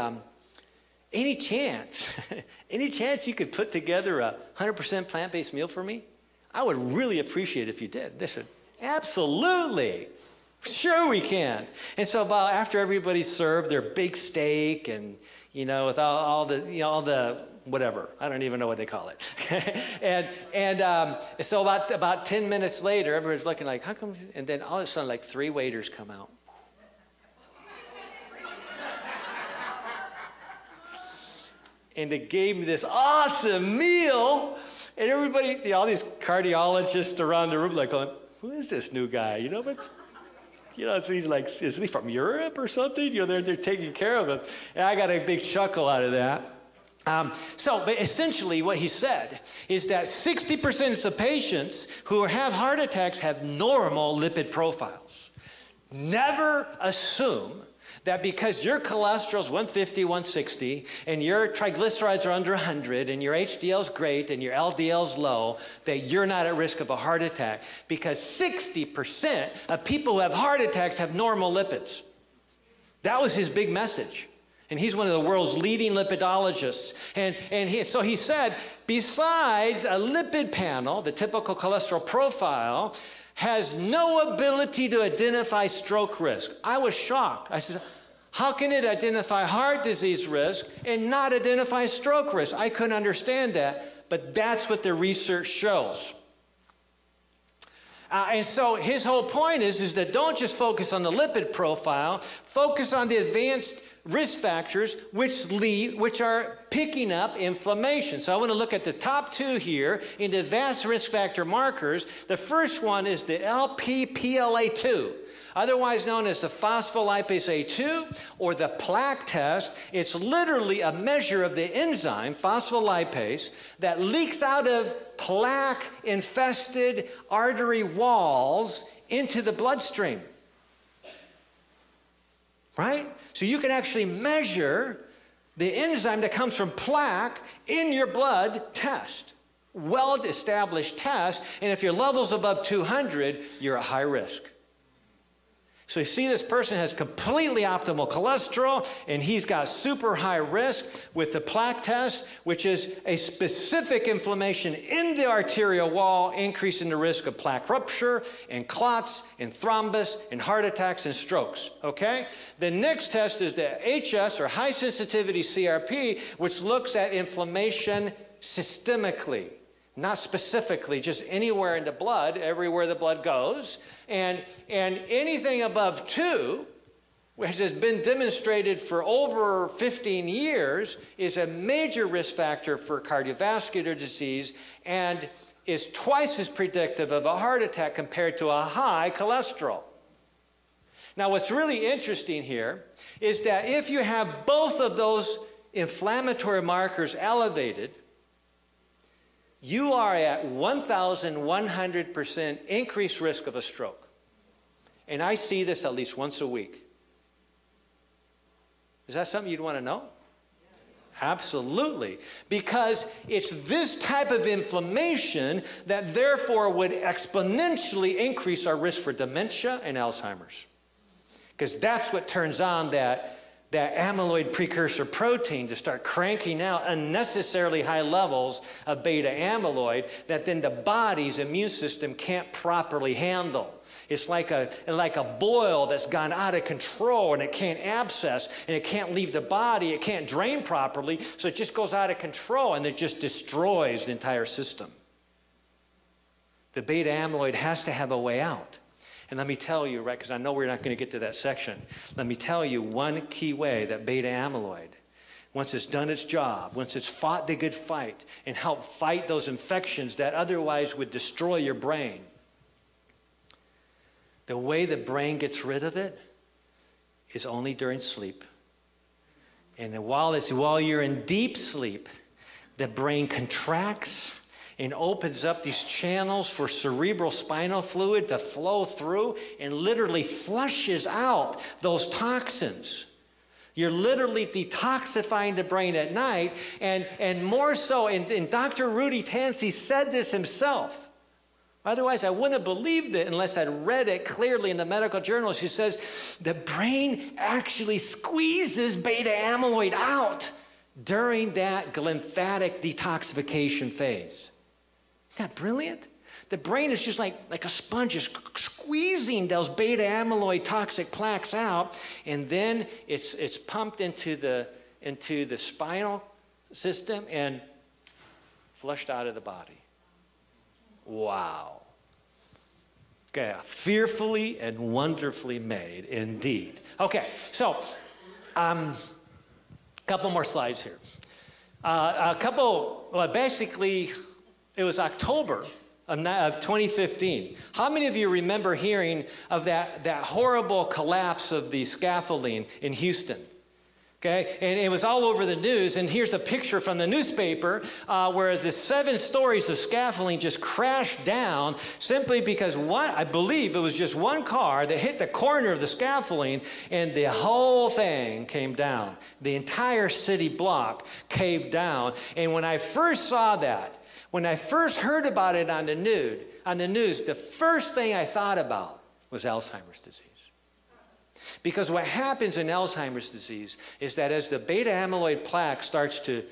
any chance you could put together a 100% plant-based meal for me? I would really appreciate it if you did. They said, absolutely, sure we can. And so after everybody served their big steak and, with all the whatever, I don't even know what they call it. So about 10 minutes later, everyone's looking like, how come? And then all of a sudden, like 3 waiters come out. And they gave me this awesome meal. And everybody, all these cardiologists around the room, like, going, who is this new guy? But so he's like, is he from Europe or something? They're taking care of him. And I got a big chuckle out of that. But essentially what he said is that 60% of patients who have heart attacks have normal lipid profiles. Never assume that because your cholesterol is 150, 160, and your triglycerides are under 100, and your HDL is great, and your LDL is low, that you're not at risk of a heart attack, because 60% of people who have heart attacks have normal lipids. That was his big message. And he's one of the world's leading lipidologists. So he said, besides a lipid panel, the typical cholesterol profile has no ability to identify stroke risk. I was shocked. I said, how can it identify heart disease risk and not identify stroke risk? I couldn't understand that, but that's what the research shows. And so his whole point is that don't just focus on the lipid profile, focus on the advanced risk factors which are picking up inflammation. So I want to look at the top two here in the advanced risk factor markers. The first one is the LPPLA2, otherwise known as the phospholipase A2 or the plaque test. It's literally a measure of the enzyme, phospholipase, that leaks out of plaque-infested artery walls into the bloodstream. Right? So you can actually measure the enzyme that comes from plaque in your blood test. Well-established test, and if your level's above 200, you're at high risk. So you see this person has completely optimal cholesterol, and he's got super high risk with the plaque test, which is a specific inflammation in the arterial wall, increasing the risk of plaque rupture and clots and thrombus and heart attacks and strokes, okay? The next test is the HS, or high sensitivity CRP, which looks at inflammation systemically. Not specifically, just anywhere in the blood, everywhere the blood goes. And anything above 2, which has been demonstrated for over 15 years, is a major risk factor for cardiovascular disease and is twice as predictive of a heart attack compared to a high cholesterol. Now, what's really interesting here is that if you have both of those inflammatory markers elevated, you are at 1,100% increased risk of a stroke. And I see this at least once a week. Is that something you'd want to know? Yes. Absolutely. Because it's this type of inflammation that therefore would exponentially increase our risk for dementia and Alzheimer's. Because that's what turns on that amyloid precursor protein to start cranking out unnecessarily high levels of beta amyloid that then the body's immune system can't properly handle. It's like a boil that's gone out of control, and it can't abscess, and it can't leave the body, it can't drain properly, so it just goes out of control, and it just destroys the entire system. The beta amyloid has to have a way out. And let me tell you, right, because I know we're not going to get to that section. Let me tell you one key way that beta amyloid, once it's done its job, once it's fought the good fight and helped fight those infections that otherwise would destroy your brain, the way the brain gets rid of it is only during sleep. And while you're in deep sleep, the brain contracts and opens up these channels for cerebral spinal fluid to flow through and literally flushes out those toxins. You're literally detoxifying the brain at night, and more so, and Dr. Rudy Tansey said this himself. Otherwise, I wouldn't have believed it unless I'd read it clearly in the medical journals. She says the brain actually squeezes beta amyloid out during that lymphatic detoxification phase. Isn't that brilliant? The brain is just like a sponge, just squeezing those beta amyloid toxic plaques out, and then it's pumped into the spinal system and flushed out of the body. Wow. Okay, fearfully and wonderfully made indeed. Okay, so a couple more slides here. Basically, it was October of 2015. How many of you remember hearing of that horrible collapse of the scaffolding in Houston? Okay, and it was all over the news, and here's a picture from the newspaper where the 7 stories of scaffolding just crashed down simply because I believe it was just one car that hit the corner of the scaffolding, and the whole thing came down. The entire city block caved down, and when I first saw that, when I first heard about it on the news, the first thing I thought about was Alzheimer's disease. Because what happens in Alzheimer's disease is that as the beta amyloid plaque starts to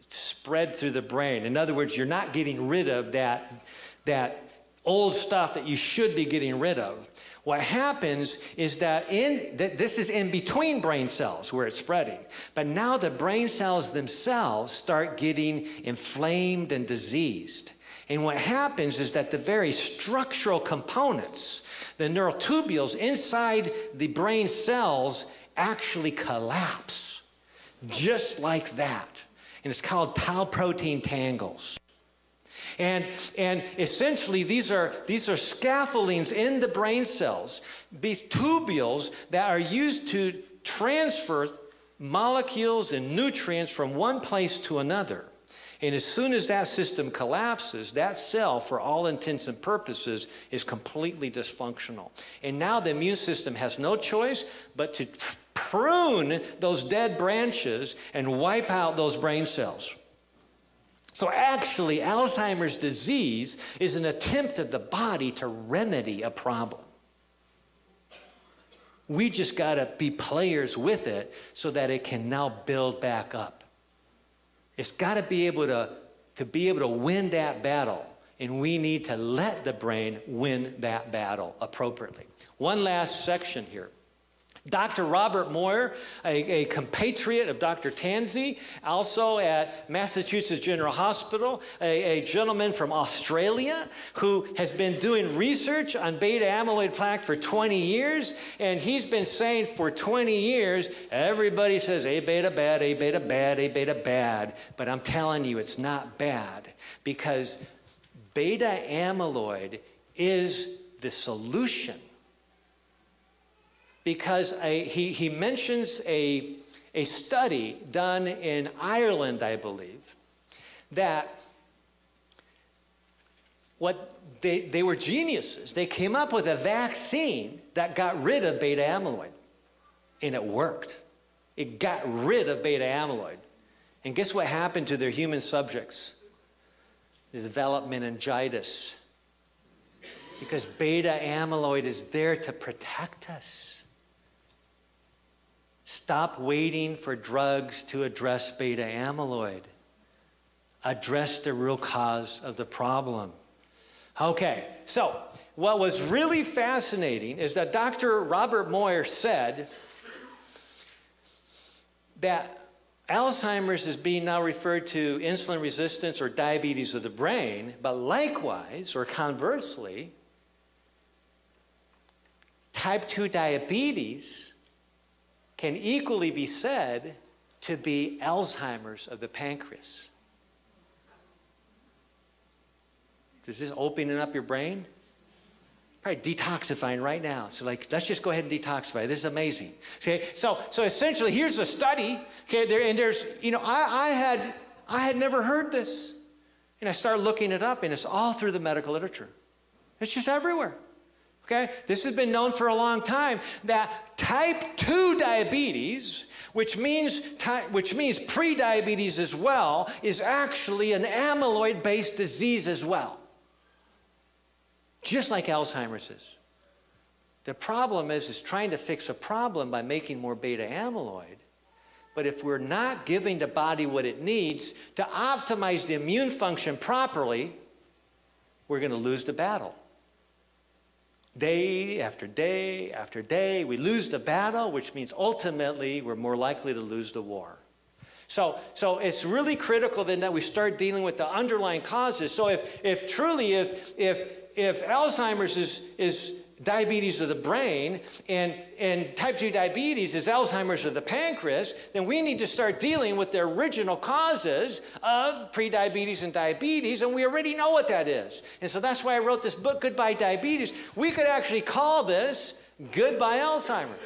spread through the brain, in other words, you're not getting rid of that old stuff that you should be getting rid of. What happens is that this is in between brain cells where it's spreading. But now the brain cells themselves start getting inflamed and diseased. And what happens is that the very structural components, the neural tubules inside the brain cells, actually collapse. Just like that. And it's called tau protein tangles. And essentially these are scaffoldings in the brain cells, these tubules that are used to transfer molecules and nutrients from one place to another. And as soon as that system collapses, that cell, for all intents and purposes, is completely dysfunctional. And now the immune system has no choice but to prune those dead branches and wipe out those brain cells. So actually, Alzheimer's disease is an attempt of the body to remedy a problem. We just got to be players with it so that it can now build back up. It's got to be able to win that battle, and we need to let the brain win that battle appropriately. One last section here. Dr. Robert Moyer, a compatriot of Dr. Tanzi, also at Massachusetts General Hospital, a gentleman from Australia who has been doing research on beta amyloid plaque for 20 years, and he's been saying for 20 years, everybody says A beta bad, A beta bad, A beta bad, but I'm telling you it's not bad because beta amyloid is the solution. Because he mentions a study done in Ireland, I believe, that they were geniuses. They came up with a vaccine that got rid of beta amyloid, and it worked. It got rid of beta amyloid. And guess what happened to their human subjects? They developed meningitis. Because beta amyloid is there to protect us. Stop waiting for drugs to address beta amyloid. Address the real cause of the problem. Okay, so what was really fascinating is that Dr. Robert Moyer said that Alzheimer's is being now referred to insulin resistance or diabetes of the brain, but likewise, or conversely, type 2 diabetes can equally be said to be Alzheimer's of the pancreas. Is this opening up your brain? Probably detoxifying right now. So let's just go ahead and detoxify. This is amazing. Okay, so essentially here's a study. Okay, and there's, I had never heard this. And I started looking it up, and it's all through the medical literature. It's just everywhere. Okay, this has been known for a long time that type 2 diabetes, which means pre-diabetes as well, is actually an amyloid-based disease as well. Just like Alzheimer's is. The problem is trying to fix a problem by making more beta amyloid. But if we're not giving the body what it needs to optimize the immune function properly, we're going to lose the battle. Day after day after day, we lose the battle, which means ultimately we're more likely to lose the war. So it's really critical then that we start dealing with the underlying causes. So if Alzheimer's is diabetes of the brain and type 2 diabetes is Alzheimer's of the pancreas, then we need to start dealing with the original causes of prediabetes and diabetes, and we already know what that is. And so that's why I wrote this book, Goodbye Diabetes. We could actually call this Goodbye Alzheimer's.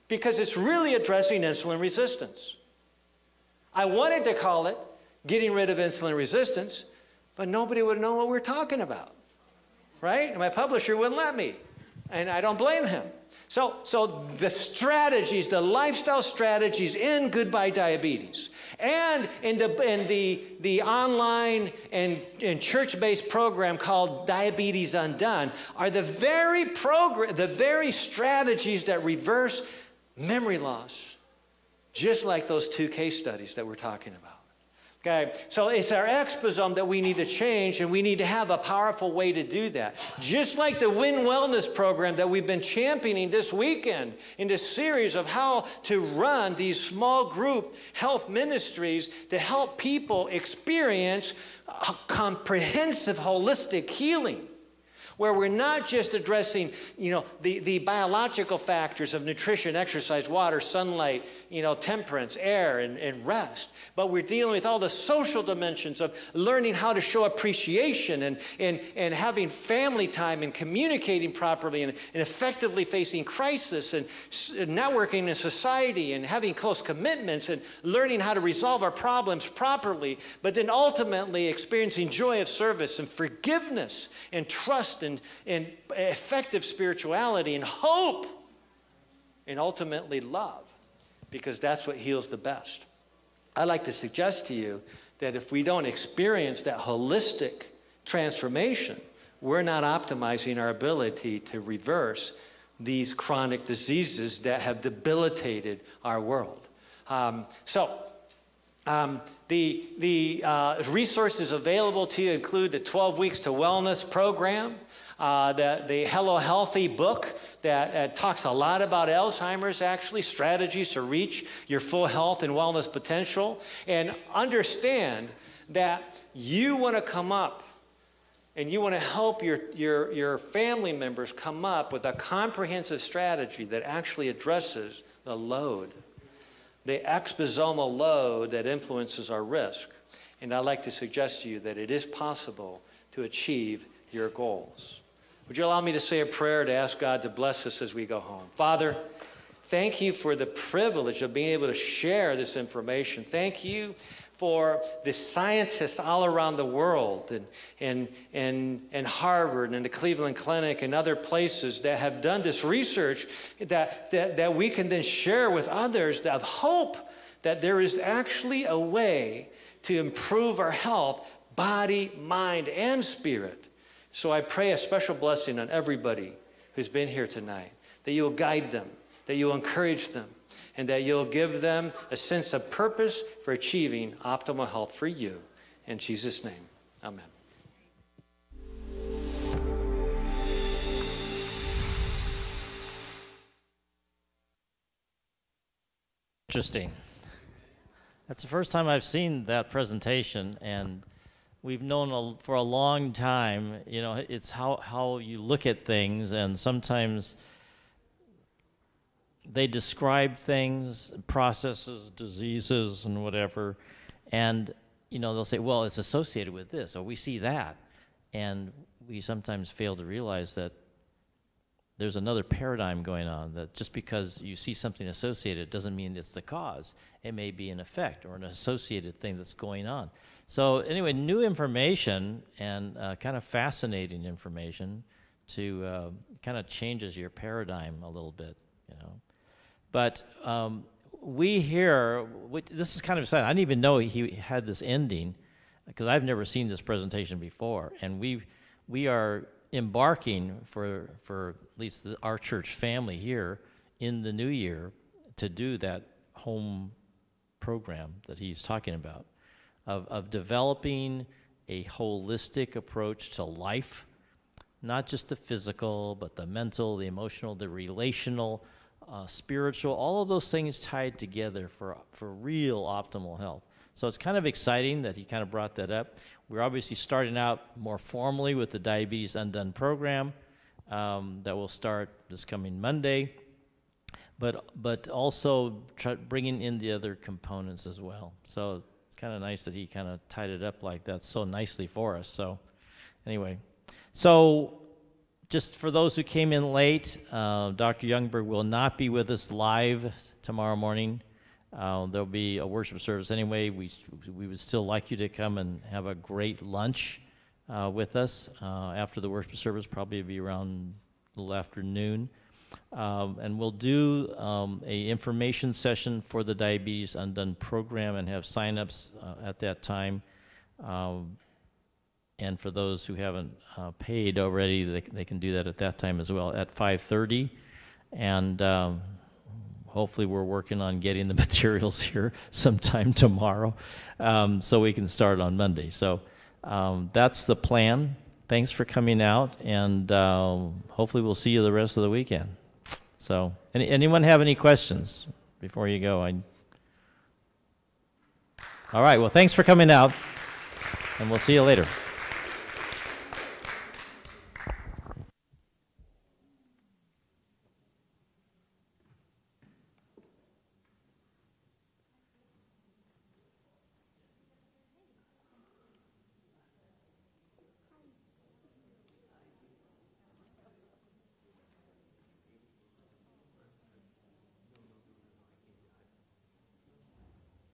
because it's really addressing insulin resistance. I wanted to call it getting rid of insulin resistance, but nobody would know what we're talking about, right? And my publisher wouldn't let me, and I don't blame him. So the strategies, the lifestyle strategies in Goodbye Diabetes and in the online and church-based program called Diabetes Undone are the very strategies that reverse memory loss, just like those 2 case studies that we're talking about. Okay, so it's our exposome that we need to change, and we need to have a powerful way to do that. Just like the Win Wellness program that we've been championing this weekend in this series of how to run these small group health ministries to help people experience a comprehensive holistic healing, where we're not just addressing, the biological factors of nutrition, exercise, water, sunlight, temperance, air, and rest, but we're dealing with all the social dimensions of learning how to show appreciation and having family time and communicating properly and effectively facing crisis and networking in society and having close commitments and learning how to resolve our problems properly, but then ultimately experiencing joy of service and forgiveness and trust and effective spirituality and hope and ultimately love, because that's what heals the best. I'd like to suggest to you that if we don't experience that holistic transformation, we're not optimizing our ability to reverse these chronic diseases that have debilitated our world. The resources available to you include the 12 Weeks to Wellness program, the Hello Healthy book that talks a lot about Alzheimer's, actually, strategies to reach your full health and wellness potential. And understand that you want to come up and you want to help your family members come up with a comprehensive strategy that actually addresses the load, the exposomal load that influences our risk. And I'd like to suggest to you that it is possible to achieve your goals. Would you allow me to say a prayer to ask God to bless us as we go home? Father, thank you for the privilege of being able to share this information. Thank you for the scientists all around the world and Harvard and the Cleveland Clinic and other places that have done this research that we can then share with others, that hope that there is actually a way to improve our health, body, mind, and spirit. So I pray a special blessing on everybody who's been here tonight, that you'll guide them, that you'll encourage them, and that you'll give them a sense of purpose for achieving optimal health for you. In Jesus' name, amen. Interesting. That's the first time I've seen that presentation, and we've known for a long time, it's how you look at things, and sometimes they describe things, processes, diseases, and whatever, and they'll say, well, it's associated with this, or we see that, and we sometimes fail to realize that there's another paradigm going on, that just because you see something associated doesn't mean it's the cause. It may be an effect or an associated thing that's going on. So anyway, new information and kind of fascinating information to kind of changes your paradigm a little bit, But we here, this is kind of exciting. I didn't even know he had this ending, because I've never seen this presentation before. And we are embarking for at least our church family here in the new year to do that home program that he's talking about, of developing a holistic approach to life, not just the physical, but the mental, the emotional, the relational, spiritual, all of those things tied together for real optimal health. So it's kind of exciting that he kind of brought that up. We're obviously starting out more formally with the Diabetes Undone program that will start this coming Monday, but also bringing in the other components as well. So it's kind of nice that he kind of tied it up like that so nicely for us. So anyway, so just for those who came in late, Dr. YoungBerg will not be with us live tomorrow morning. There'll be a worship service anyway. We would still like you to come and have a great lunch with us after the worship service, probably be around a little after noon. And we'll do a information session for the Diabetes Undone program and have sign-ups at that time. And for those who haven't paid already, they can do that at that time as well at 5:30. And hopefully we're working on getting the materials here sometime tomorrow so we can start on Monday. So that's the plan. Thanks for coming out, and hopefully we'll see you the rest of the weekend. So anyone have any questions before you go? All right, well, thanks for coming out, and we'll see you later.